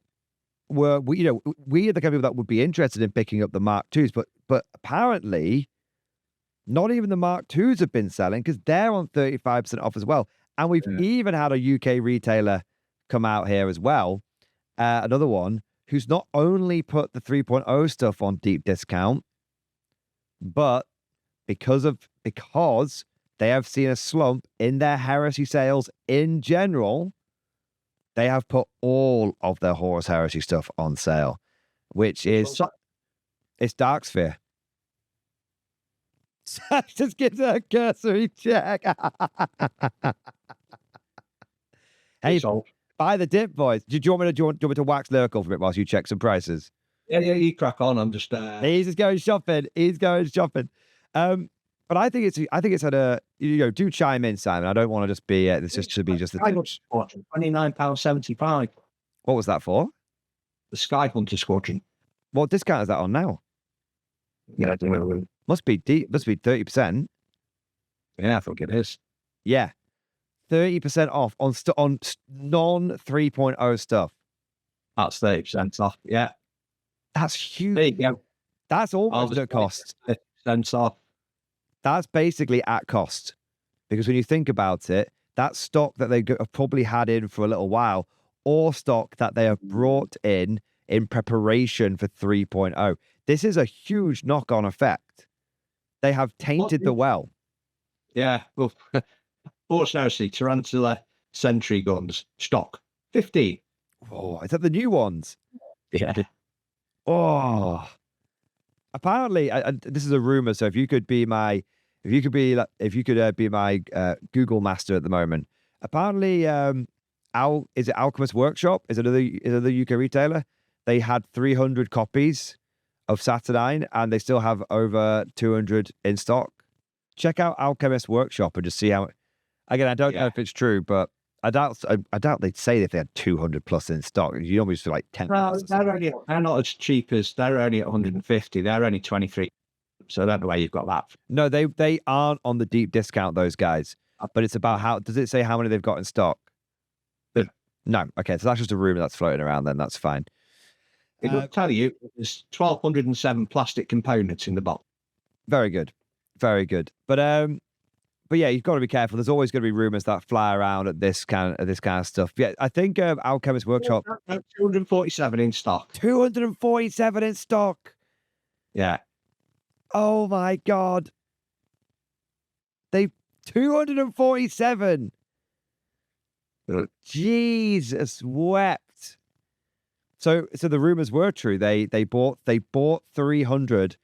are the kind of people that would be interested in picking up the Mark IIs, but apparently not even the Mark IIs have been selling because they're on 35% off as well. And we've even had a UK retailer come out here as well, another one, who's not only put the 3.0 stuff on deep discount, but because they have seen a slump in their Heresy sales in general, they have put all of their Horus Heresy stuff on sale, which is it's Darksphere. Just gives a cursory check. Hey, buy the dip, boys. Do you want me to wax lyrical for a bit whilst you check some prices? Yeah, you crack on. I'm just He's just going shopping. But I think it's had a do chime in, Simon. I don't want to just be this just should be just the £29.75. What was that for? The Sky Hunter Squadron. What discount is that on now? Yeah, I don't know. Must be 30%. Yeah, I think it is. Yeah. 30% off on non 3.0 stuff. That's 30% off. Yeah. That's huge. There you go. That's almost at cost. 30% off. That's basically at cost. Because when you think about it, that's stock that they have probably had in for a little while, or stock that they have brought in preparation for 3.0. This is a huge knock-on effect. They have tainted the well. Yeah. Well, Horus Heresy, Tarantula Sentry guns, stock 15. Oh, is that the new ones? Yeah. Oh. Apparently, this is a rumor. So if you could be my Google master at the moment. Apparently, is it Alchemist Workshop? Is it another UK retailer? They had 300 copies of Saturnine, and they still have over 200 in stock. Check out Alchemist Workshop and just see how. Again, I don't know if it's true, but I doubt they'd say if they had 200 plus in stock. You normally just feel like 10. No, they're not as cheap as they're only at 150. They're only 23. So I don't know where you've got that. No, they aren't on the deep discount, those guys. But it's about how does it say how many they've got in stock? No. Okay, so that's just a rumor that's floating around. Then that's fine. It will tell you there's 1,207 plastic components in the box. Very good, very good. But yeah, you've got to be careful. There's always going to be rumors that fly around at this kind of stuff. Yeah, I think Alchemist Workshop 247 in stock. 247 in stock. Yeah. Oh my God. They've 247. Jesus wept. So the rumors were true. They bought 300,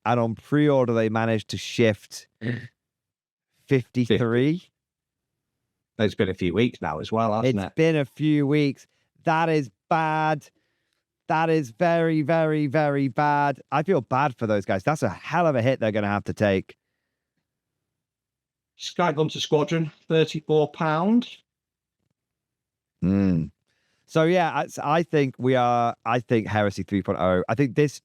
and on pre-order they managed to shift 53. It's been a few weeks now as well, hasn't it? It's been a few weeks. That is bad. That is very, very, very bad. I feel bad for those guys. That's a hell of a hit they're going to have to take. Skyhunter Squadron, £34. So yeah, I think Heresy 3.0. I think this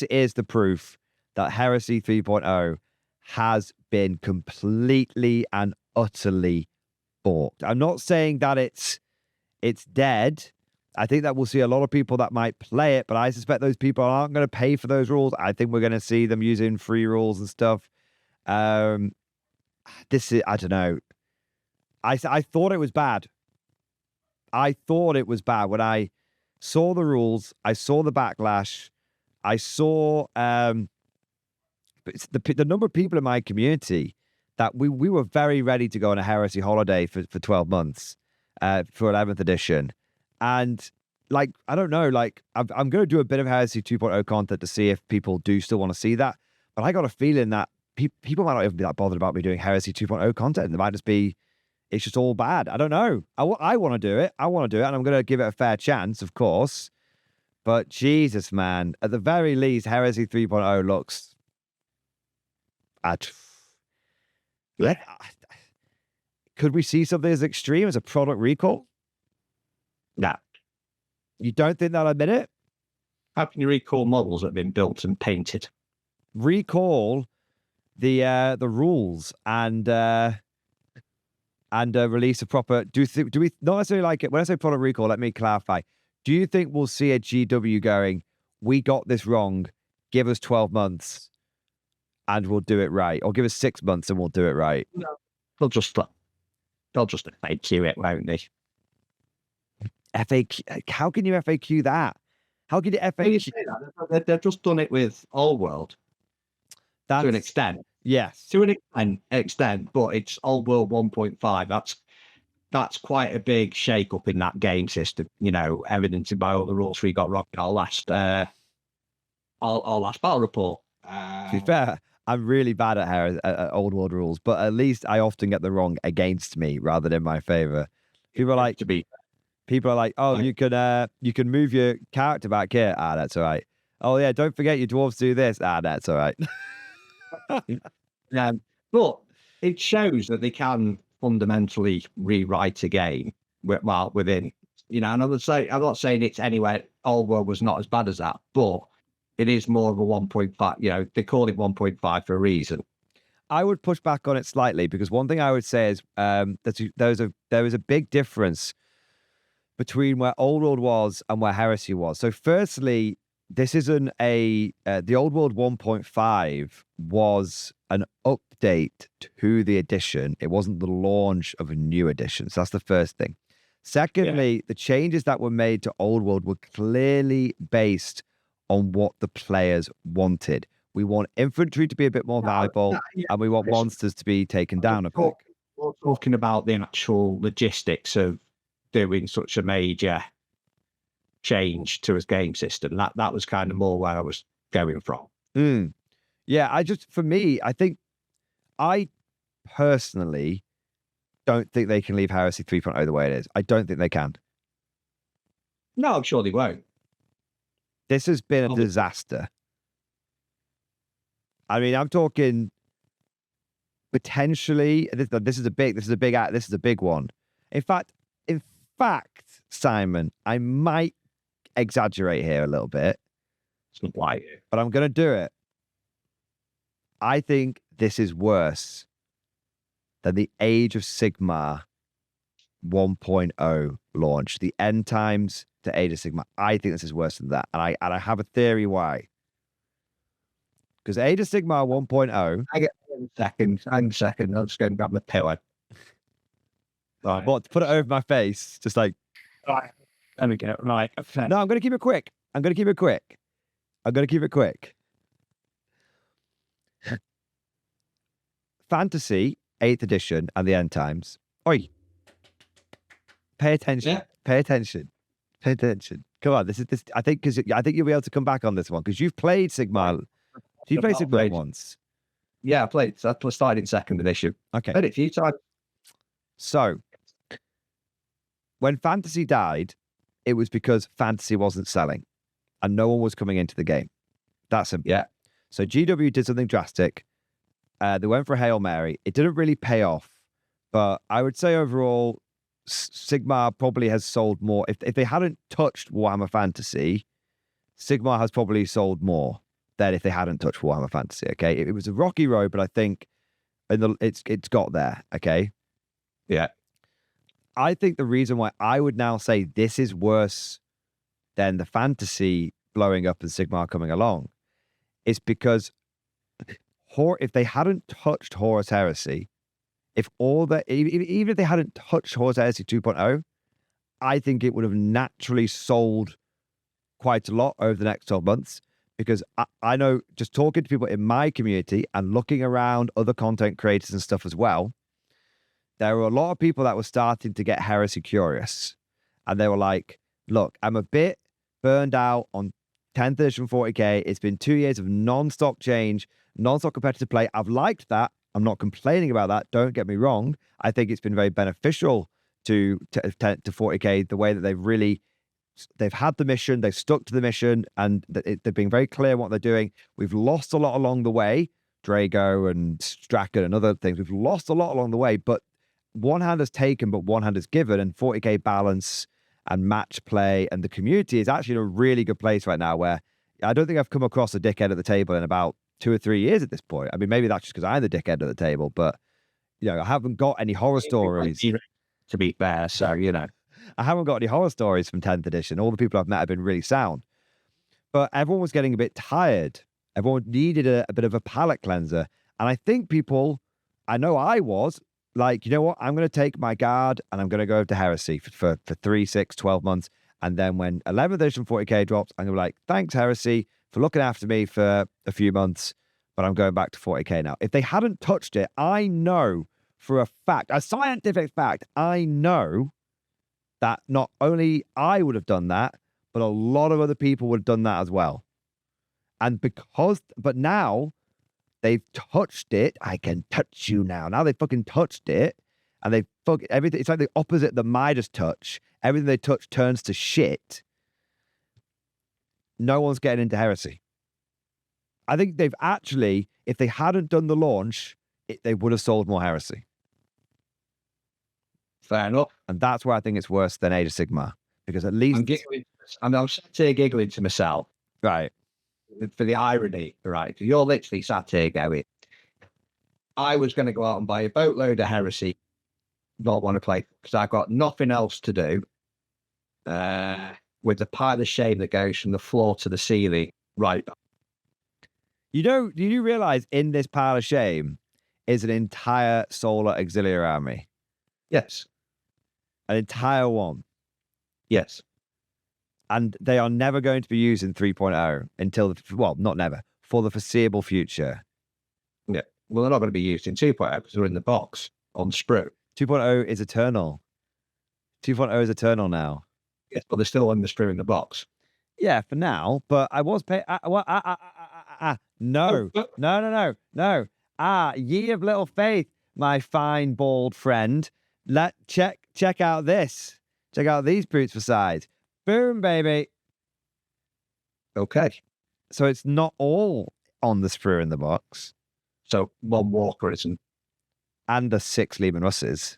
is the proof that Heresy 3.0 has been completely and utterly bought. I'm not saying that it's dead. I think that we'll see a lot of people that might play it, but I suspect those people aren't going to pay for those rules. I think we're going to see them using free rules and stuff. This is, I don't know. I thought it was bad. I thought it was bad when I saw the rules. I saw the backlash. I saw the number of people in my community that we were very ready to go on a Heresy holiday for 12 months for 11th edition. And like, I don't know, like I'm going to do a bit of Heresy 2.0 content to see if people do still want to see that. But I got a feeling that people might not even be that bothered about me doing Heresy 2.0 content. It might just be, it's just all bad. I don't know. I want to do it. I want to do it. And I'm going to give it a fair chance, of course. But Jesus, man, at the very least, Heresy 3.0 looks... Could we see something as extreme as a product recall? No. You don't think they'll admit it? How can you recall models that have been built and painted? Recall the rules and release a proper... Do we not necessarily like it? When I say product recall, let me clarify. Do you think we'll see a GW going, we got this wrong, give us 12 months and we'll do it right? Or give us 6 months and we'll do it right? No. They'll just FAQ it, won't they? FAQ? How can you FAQ that? How can you FAQ? You say that? They've just done it with Old World. To an extent. Yes. To an extent, but it's Old World 1.5. That's quite a big shake-up in that game system, you know, evidenced by all the rules we got wrong in our last battle report. To be fair, I'm really bad at Old World rules, but at least I often get the wrong against me rather than in my favor. People are like, oh, you can move your character back here. Ah, that's all right. Oh yeah, don't forget your dwarves do this. Ah, that's all right. But it shows that they can fundamentally rewrite a game within, you know, and I'm not saying it's anywhere. Old World was not as bad as that, but it is more of a 1.5. You know, they call it 1.5 for a reason. I would push back on it slightly because one thing I would say is that there was a big difference between where Old World was and where Heresy was. So firstly, this isn't the Old World 1.5 was an update to the edition. It wasn't the launch of a new edition. So that's the first thing. Secondly, the changes that were made to Old World were clearly based on what the players wanted. We want infantry to be a bit more valuable, and we want monsters to be taken down a bit. We're talking about the actual logistics of doing such a major change to his game system. That was kind of more where I was going from. Yeah, for me, I think I personally don't think they can leave Heresy 3.0 the way it is. I don't think they can. No, I'm sure they won't. This has been a disaster. I mean, I'm talking potentially. This is a big one. In fact, Simon, I might exaggerate here a little bit. It's not like it, but I'm going to do it. I think this is worse than the Age of Sigmar 1.0 launch. The end times to Age of Sigmar. I think this is worse than that. And I have a theory why. Because Age of Sigmar 1.0... Hang a second. I'll just go and grab my pillow. Right. What, to put it over my face? Just like... Right. There we go. Right. No, I'm going to keep it quick. I'm going to keep it quick. Fantasy, 8th edition, and the end times. Oi. Pay attention. Yeah. Pay attention. Pay attention. Come on. This. I think you'll be able to come back on this one because you've played Sigmar. You played Sigmar once. Yeah, I played. So I started in 2nd edition. Okay. Played it a few times. So, when Fantasy died, it was because Fantasy wasn't selling and no one was coming into the game. That's simple. Yeah. So GW did something drastic. They went for a Hail Mary. It didn't really pay off, but I would say overall, Sigmar probably has sold more. If they hadn't touched Warhammer Fantasy, Sigmar has probably sold more than if they hadn't touched Warhammer Fantasy. Okay, it was a rocky road, but I think it's got there. Okay. Yeah. I think the reason why I would now say this is worse than the Fantasy blowing up and Sigmar coming along is because if they hadn't touched Horus Heresy, even if they hadn't touched Horus Heresy 2.0, I think it would have naturally sold quite a lot over the next 12 months because I know just talking to people in my community and looking around other content creators and stuff as well, there were a lot of people that were starting to get Heresy curious. And they were like, look, I'm a bit burned out on 10th edition 40k. It's been 2 years of non-stop change, non-stop competitive play. I've liked that. I'm not complaining about that. Don't get me wrong. I think it's been very beneficial to 40k, the way that they've had the mission, they've stuck to the mission, and they've been very clear what they're doing. We've lost a lot along the way, Drago and Strachan and other things. We've lost a lot along the way, but one hand has taken, but one hand has given, and 40k balance and match play and the community is actually in a really good place right now where I don't think I've come across a dickhead at the table in about 2 or 3 years at this point. I mean, maybe that's just because I'm the dickhead at the table, but I haven't got any horror stories. To be fair, so I haven't got any horror stories from 10th edition. All the people I've met have been really sound. But everyone was getting a bit tired. Everyone needed a bit of a palate cleanser. And I think people, I know I was, like, you know what? I'm going to take my guard and I'm going to go to Heresy for 3, 6, 12 months. And then when 11th edition 40k drops, I'm going to be like, thanks, Heresy, for looking after me for a few months, but I'm going back to 40k now. If they hadn't touched it, I know for a fact, a scientific fact, I know that not only I would have done that, but a lot of other people would have done that as well. But now they've touched it. I can touch you now. Now they fucking touched it, and everything. It's like the opposite of the Midas touch. Everything they touch turns to shit. No one's getting into Heresy. I think they've actually, if they hadn't done the launch, they would have sold more Heresy. Fair enough. And that's why I think it's worse than Age of Sigmar, because at least I'm sat here giggling to myself, right, for the irony, right? You're literally sat here going, I was going to go out and buy a boatload of Heresy, not want to play because I've got nothing else to do. With the pile of shame that goes from the floor to the ceiling, right? Do you realize in this pile of shame is an entire solar auxiliary army? Yes. An entire one. Yes. And they are never going to be used in 3.0 until, not never, for the foreseeable future. Yeah. Well, they're not going to be used in 2.0 because they're in the box on sprue. 2.0 is eternal. 2.0 is eternal now. Yes, but they're still in the sprue in the box. Yeah, for now. But I was paying. No. Ye of little faith, my fine bald friend. Check out this. Check out these brutes for size. Boom, baby. Okay. So it's not all on the sprue in the box. So one Walker isn't. And the 6 Lehman Russes.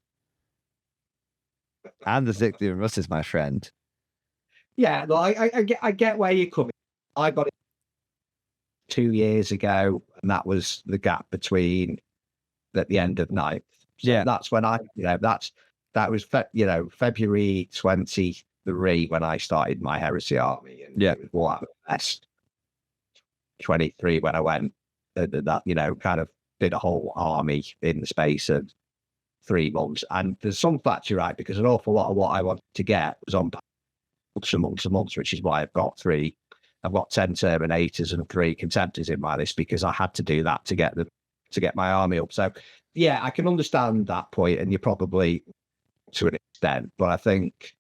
And the 6 Lehman Russes, my friend. Yeah, no, I get where you're coming. I got it 2 years ago, and that was the gap between at the end of ninth. So yeah, that's when that was February 23 when I started my Heresy army, and yeah, it was best 23 when I went that kind of did a whole army in the space of 3 months. And there's some facts you're right, because an awful lot of what I wanted to get was on months and months and months, which is why I've got 3 I've got 10 Terminators and 3 Contemptors in my list because I had to do that to get my army up. So yeah, I can understand that point, and you're probably to an extent, but I think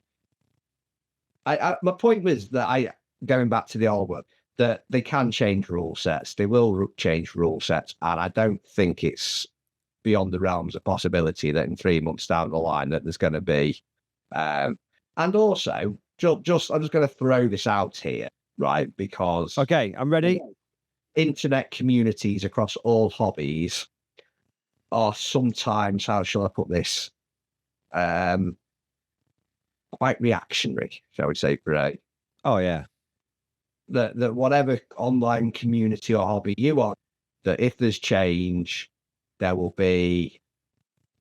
my point was that going back to the old one, that they can change rule sets. They will change rule sets, and I don't think it's beyond the realms of possibility that in 3 months down the line that there's going to be. And also, I'm just going to throw this out here, right? Because okay, I'm ready. Internet communities across all hobbies are sometimes, how shall I put this? Quite reactionary, shall we say, right? Oh yeah. That whatever online community or hobby you are, that if there's change, there will be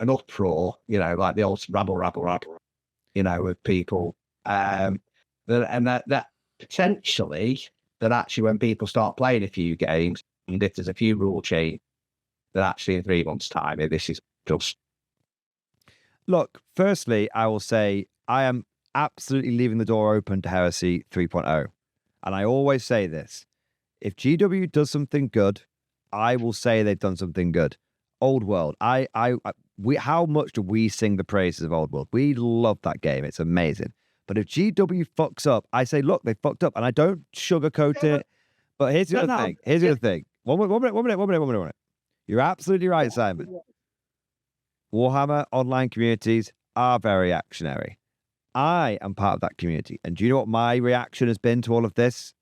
an uproar, like the old rabble, with people. That potentially, that actually when people start playing a few games, and if there's a few rule change, that actually in 3 months' time, this is just... Look, firstly, I will say I am absolutely leaving the door open to Heresy 3.0. And I always say this. If GW does something good, I will say they've done something good. Old World. How much do we sing the praises of Old World? We love that game. It's amazing. But if GW fucks up, I say, look, they fucked up. And I don't sugarcoat it. But here's the other thing. Here's the other thing. One minute. You're absolutely right, Simon. Warhammer online communities are very reactionary. I am part of that community. And do you know what my reaction has been to all of this?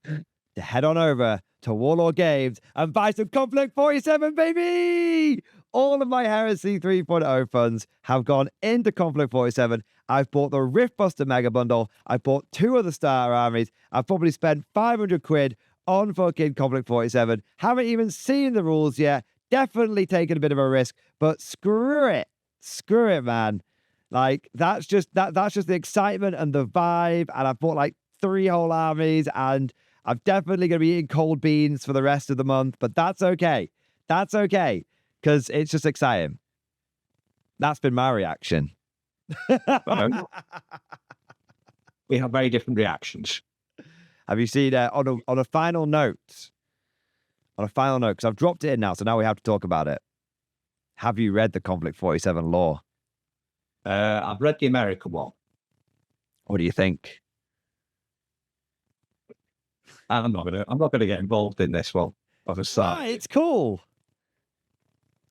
To head on over to Warlord Games and buy some Conflict 47, baby! All of my Heresy 3.0 funds have gone into Conflict 47. I've bought the Riftbuster Mega Bundle. I've bought 2 of the Star Armies. I've probably spent 500 quid on fucking Conflict 47. Haven't even seen the rules yet. Definitely taken a bit of a risk, but screw it. Screw it, man. Like, that's just the excitement and the vibe. And I've bought like 3 whole armies, and I'm definitely going to be eating cold beans for the rest of the month, but that's okay. That's okay, because it's just exciting. That's been my reaction. We have very different reactions. Have you seen, on a final note, because I've dropped it in now, so now we have to talk about it. Have you read the Conflict 47 lore? I've read the American one. What do you think? I'm not gonna get involved in this one. It's cool.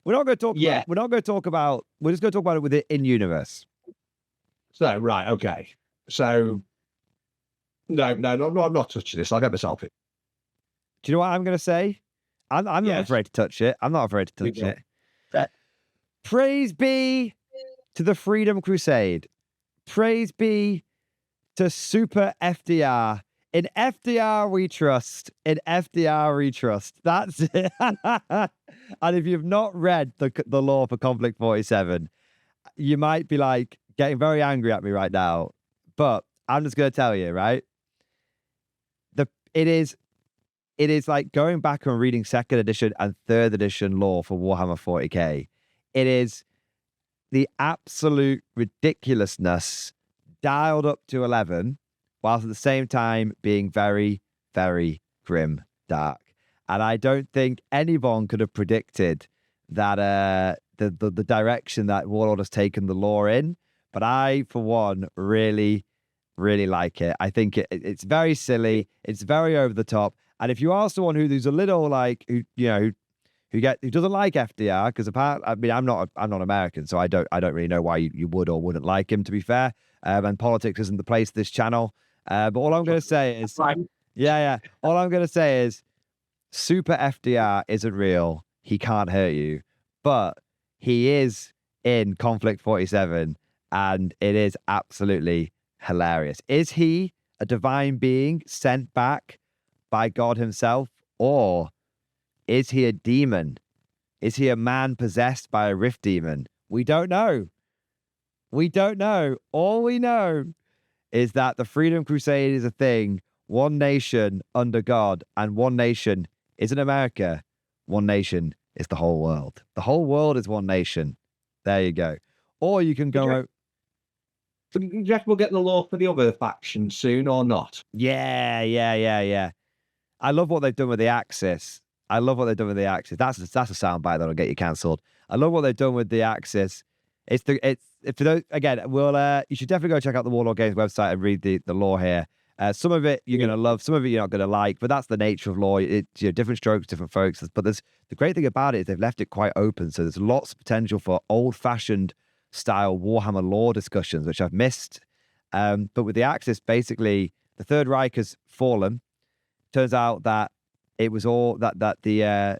We're not going to talk. Yeah. We're not going to talk about. We're just going to talk about it with it in universe. So right, okay. So no, I'm not touching this. I'll get myself in. Do you know what I'm going to say? I'm not afraid to touch it. I'm not afraid to touch it. Praise be to the Freedom Crusade. Praise be to Super FDR. In FDR we trust. In FDR we trust. That's it. And if you've not read the lore for Conflict 47, you might be like getting very angry at me right now. But I'm just going to tell you, right? It is like going back and reading 2nd edition and 3rd edition lore for Warhammer 40k. It is the absolute ridiculousness dialed up to 11, whilst at the same time being very, very grim dark. And I don't think anyone could have predicted that the direction that Warlord has taken the lore in. But I, for one, really, really like it. I think it's very silly. It's very over the top. And if you are someone who's a little like who doesn't like FDR, because apparently, I mean, I'm not American, so I don't really know why you would or wouldn't like him, to be fair. And politics isn't the place of this channel. But all I'm going to say is, all I'm going to say is, Super FDR isn't real. He can't hurt you, but he is in Conflict 47, and it is absolutely hilarious. Is he a divine being sent back by God himself, or is he a demon? Is he a man possessed by a rift demon? We don't know. We don't know. All we know is that the Freedom Crusade is a thing. One nation under God, and one nation isn't America. One nation is the whole world. The whole world is one nation. There you go. Or you can go out. So do you reckon we'll get the law for the other faction soon or not? Yeah. I love what they've done with the Axis. That's a soundbite that'll get you cancelled. I love what they've done with the Axis. It's for those, again, you should definitely go check out the Warlord Games website and read the law here. Some of it you're gonna love, some of it you're not gonna like, but that's the nature of law. It's different strokes, different folks. But the great thing about it is they've left it quite open, so there's lots of potential for old-fashioned style Warhammer law discussions, which I've missed. But with the Axis, basically, the Third Reich has fallen. Turns out that it was all that the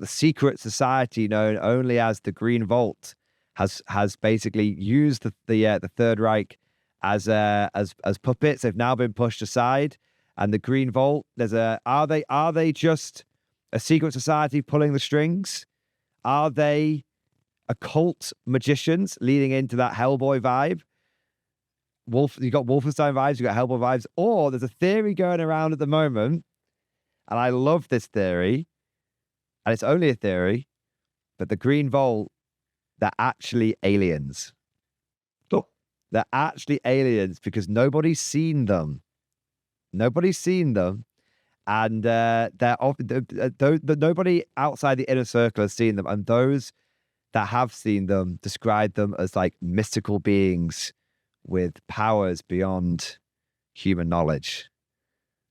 secret society known only as the Green Vault has basically used the Third Reich as puppets. They've now been pushed aside, and the Green Vault. Are they just a secret society pulling the strings? Are they occult magicians leading into that Hellboy vibe? You got Wolfenstein vibes, you got Hellboy vibes, or there's a theory going around at the moment, and I love this theory, and it's only a theory, but the Green Vault, they're actually aliens. Oh. They're actually aliens because nobody's seen them. And nobody outside the inner circle has seen them, and those that have seen them describe them as like mystical beings with powers beyond human knowledge.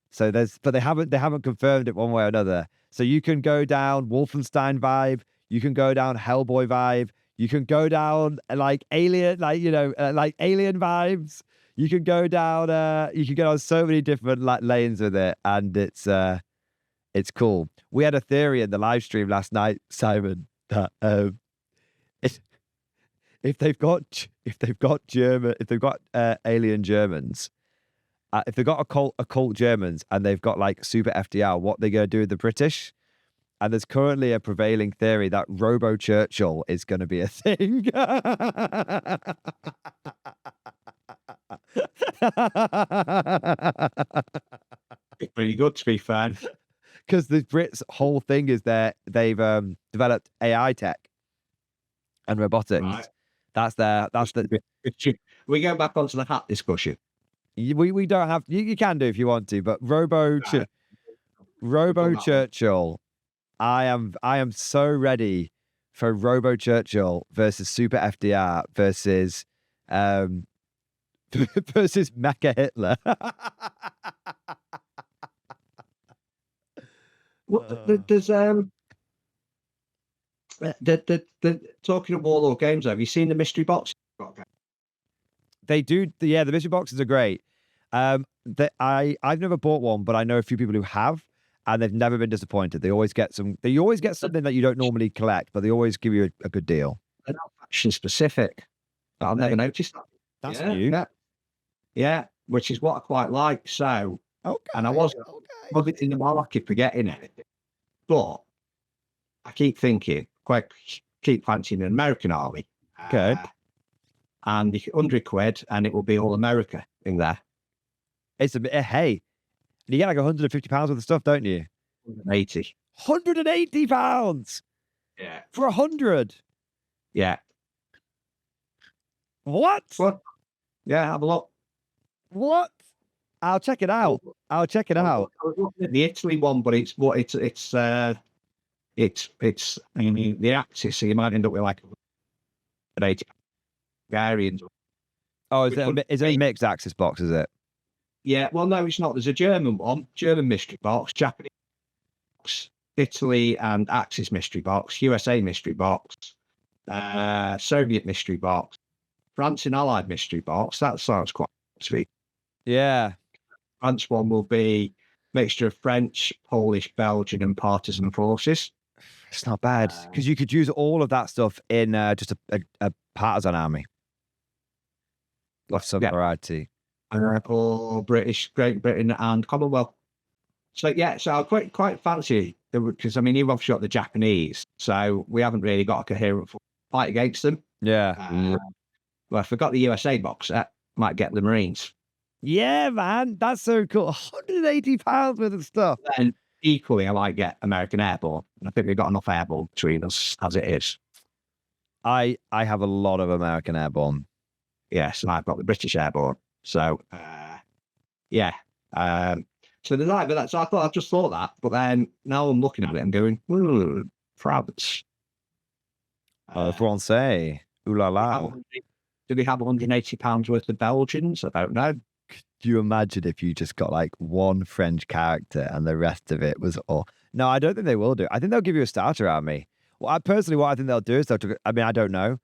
So but they haven't confirmed it one way or another. So you can go down Wolfenstein vibe, you can go down Hellboy vibe, you can go down like alien, like alien vibes. You can go down so many different lanes with it, and it's cool. We had a theory in the live stream last night, Simon, that if they've got alien Germans, if they've got occult Germans and they've got like super FDR, what they're gonna do with the British? And there's currently a prevailing theory that Robo Churchill is going to be a thing. Pretty good, to be fair. Because the Brits' whole thing is they've developed AI tech and robotics. Right. We go back onto the hat discussion. We don't have. You can do if you want to, but Robo Churchill. I am so ready for Robo Churchill versus Super FDR versus versus Mecha Hitler. There's talking of Warlord Games. Have you seen the mystery box? They do. Yeah, the mystery boxes are great. I've never bought one, but I know a few people who have. And they've never been disappointed. They always get something that you don't normally collect, but they always give you a good deal. They're not faction specific. I've never noticed that. That's new. Yeah, which is what I quite like. So, and I wasn't in the market for getting it, but I keep thinking, keep fancying an American army. Okay. And £100 and it will be all America in there. It's hey. You get like £150 worth of stuff, don't you? 180. £180. Yeah. For 100. Yeah. What? Yeah, have a look. What? I'll check it out. I was looking at the Italy one, but it's the Axis, so you might end up with like an 80 variants. Oh, is it a mixed Axis box, is it? Yeah, well, no, it's not. There's a German one, German mystery box, Japanese box, Italy and Axis mystery box, USA mystery box, Soviet mystery box, France and Allied mystery box. That sounds quite sweet. Yeah. France one will be mixture of French, Polish, Belgian, and partisan forces. It's not bad because you could use all of that stuff in just a partisan army. Of some variety. Or British, Great Britain, and Commonwealth. So yeah, so I quite fancy because I mean you've obviously got the Japanese, so we haven't really got a coherent fight against them. Yeah. Well, if I got the USA box set, might get the Marines. Yeah, man, that's so cool. £180 worth of stuff. And equally, I might get American Airborne. I think we've got enough Airborne between us as it is. I have a lot of American Airborne. Yes, and I've got the British Airborne. So, yeah. So there's like, but that's, I thought, I've just thought that, but then now I'm looking at it and going, France. Francais. Ooh la la. Do they have £180 worth of Belgians? I don't know. Do you imagine if you just got like one French character and the rest of it was all? No, I don't think they will do. I think they'll give you a starter army. Well, what I think they'll do is I mean, I don't know,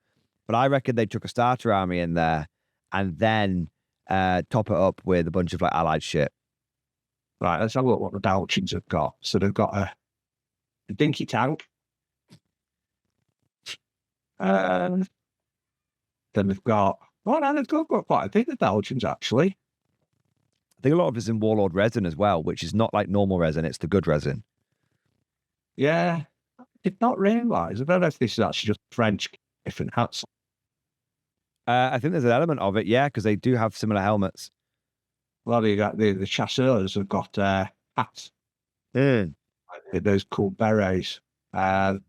but I reckon they took a starter army in there and then top it up with a bunch of like allied shit. Right, let's have a look what the Belgians have got. So they've got a dinky tank. Then they've got, oh no, they've got quite a bit of Belgians actually. I think a lot of it's in Warlord resin as well, which is not like normal resin, it's the good resin. Yeah, I did not realise. I don't know if this is actually just French different hats. I think there's an element of it, yeah, because they do have similar helmets. Well, you got the chasseurs have got hats. Those cool berets. So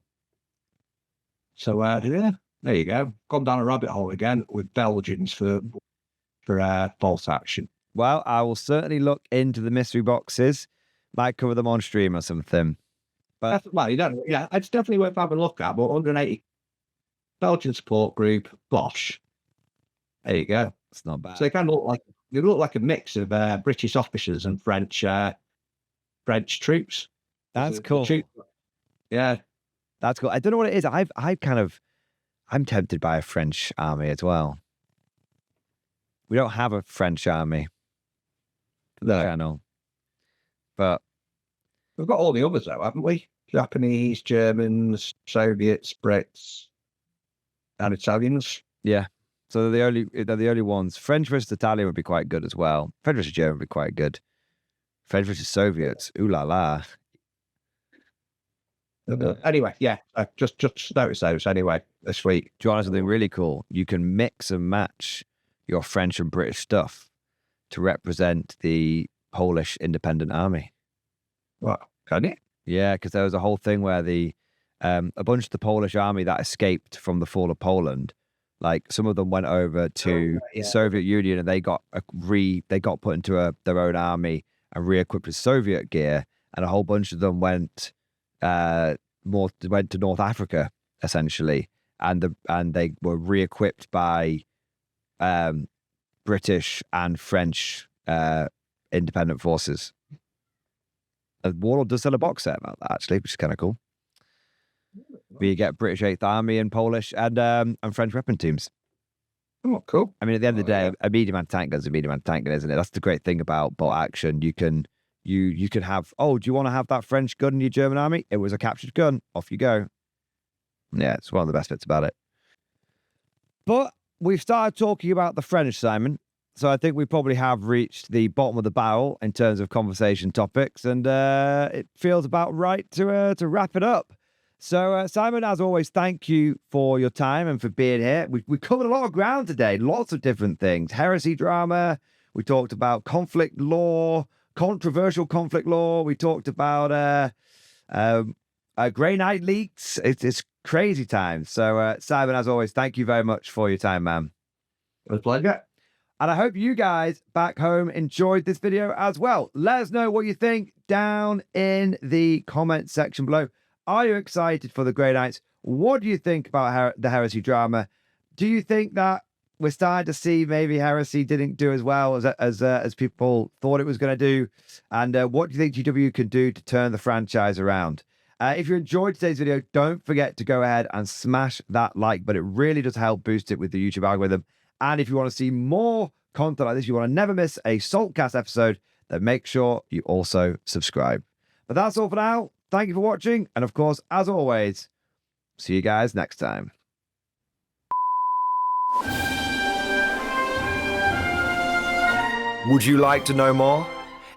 yeah, there you go. Gone down a rabbit hole again with Belgians for bolt action. Well, I will certainly look into the mystery boxes. Might cover them on stream or something. But well, you don't. Yeah, it's definitely worth having a look at. But 180 Belgian support group, Bosch. There you go. It's not bad. So they kind of look like a mix of British officers and French troops. That's cool. Yeah, that's cool. I don't know what it is. I'm tempted by a French army as well. We don't have a French army. No. Channel. But we've got all the others though, haven't we? Japanese, Germans, Soviets, Brits, and Italians. Yeah. So they're the only ones. French versus Italian would be quite good as well. French versus German would be quite good. French versus Soviets. Ooh la la. Anyway, yeah, just notice those anyway this week. Do you want something really cool? You can mix and match your French and British stuff to represent the Polish independent army. What, can you? Yeah, because there was a whole thing where a bunch of the Polish army that escaped from the fall of Poland, like some of them went over to the Soviet Union and they got put into their own army and re-equipped with Soviet gear, and a whole bunch of them went to North Africa essentially, and they were re-equipped by British and French independent forces. Warlord does sell a box set about that actually, which is kind of cool. Where you get British 8th Army and Polish and French weapon teams. Oh, cool. I mean, at the end of the day, a medium anti-tank gun is a medium anti-tank gun, isn't it? That's the great thing about bolt action. You can have, oh, do you want to have that French gun in your German army? It was a captured gun. Off you go. Yeah, it's one of the best bits about it. But we've started talking about the French, Simon. So I think we probably have reached the bottom of the barrel in terms of conversation topics, and it feels about right to wrap it up. So, Simon, as always, thank you for your time and for being here. We covered a lot of ground today, lots of different things. Heresy drama. We talked about conflict law, controversial conflict law. We talked about Grey Knight leaks. It's crazy times. So, Simon, as always, thank you very much for your time, man. It was a pleasure. And I hope you guys back home enjoyed this video as well. Let us know what you think down in the comment section below. Are you excited for the Grey Knights? What do you think about the Heresy drama? Do you think that we're starting to see maybe Heresy didn't do as well as people thought it was going to do? And what do you think GW can do to turn the franchise around? If you enjoyed today's video, don't forget to go ahead and smash that like button. It really does help boost it with the YouTube algorithm. And if you want to see more content like this, you want to never miss a SaltCast episode, then make sure you also subscribe. But that's all for now. Thank you for watching. And of course, as always, see you guys next time. Would you like to know more?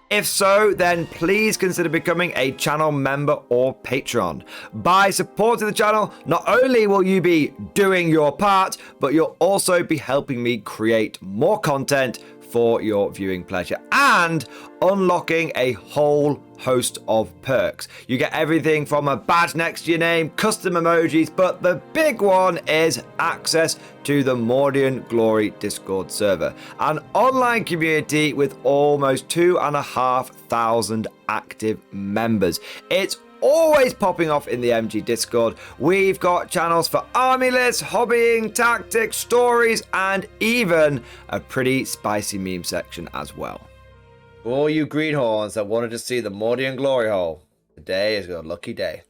If so, then please consider becoming a channel member or patron. By supporting the channel, not only will you be doing your part, but you'll also be helping me create more content for your viewing pleasure, and unlocking a whole host of perks. You get everything from a badge next to your name, custom emojis, but the big one is access to the Mordian Glory Discord server, an online community with almost 2,500 active members. It's always popping off in the MG Discord. We've got channels for army lists, hobbying, tactics, stories, and even a pretty spicy meme section as well. For all you greenhorns that wanted to see the Mordian Glory Hole, today is your lucky day.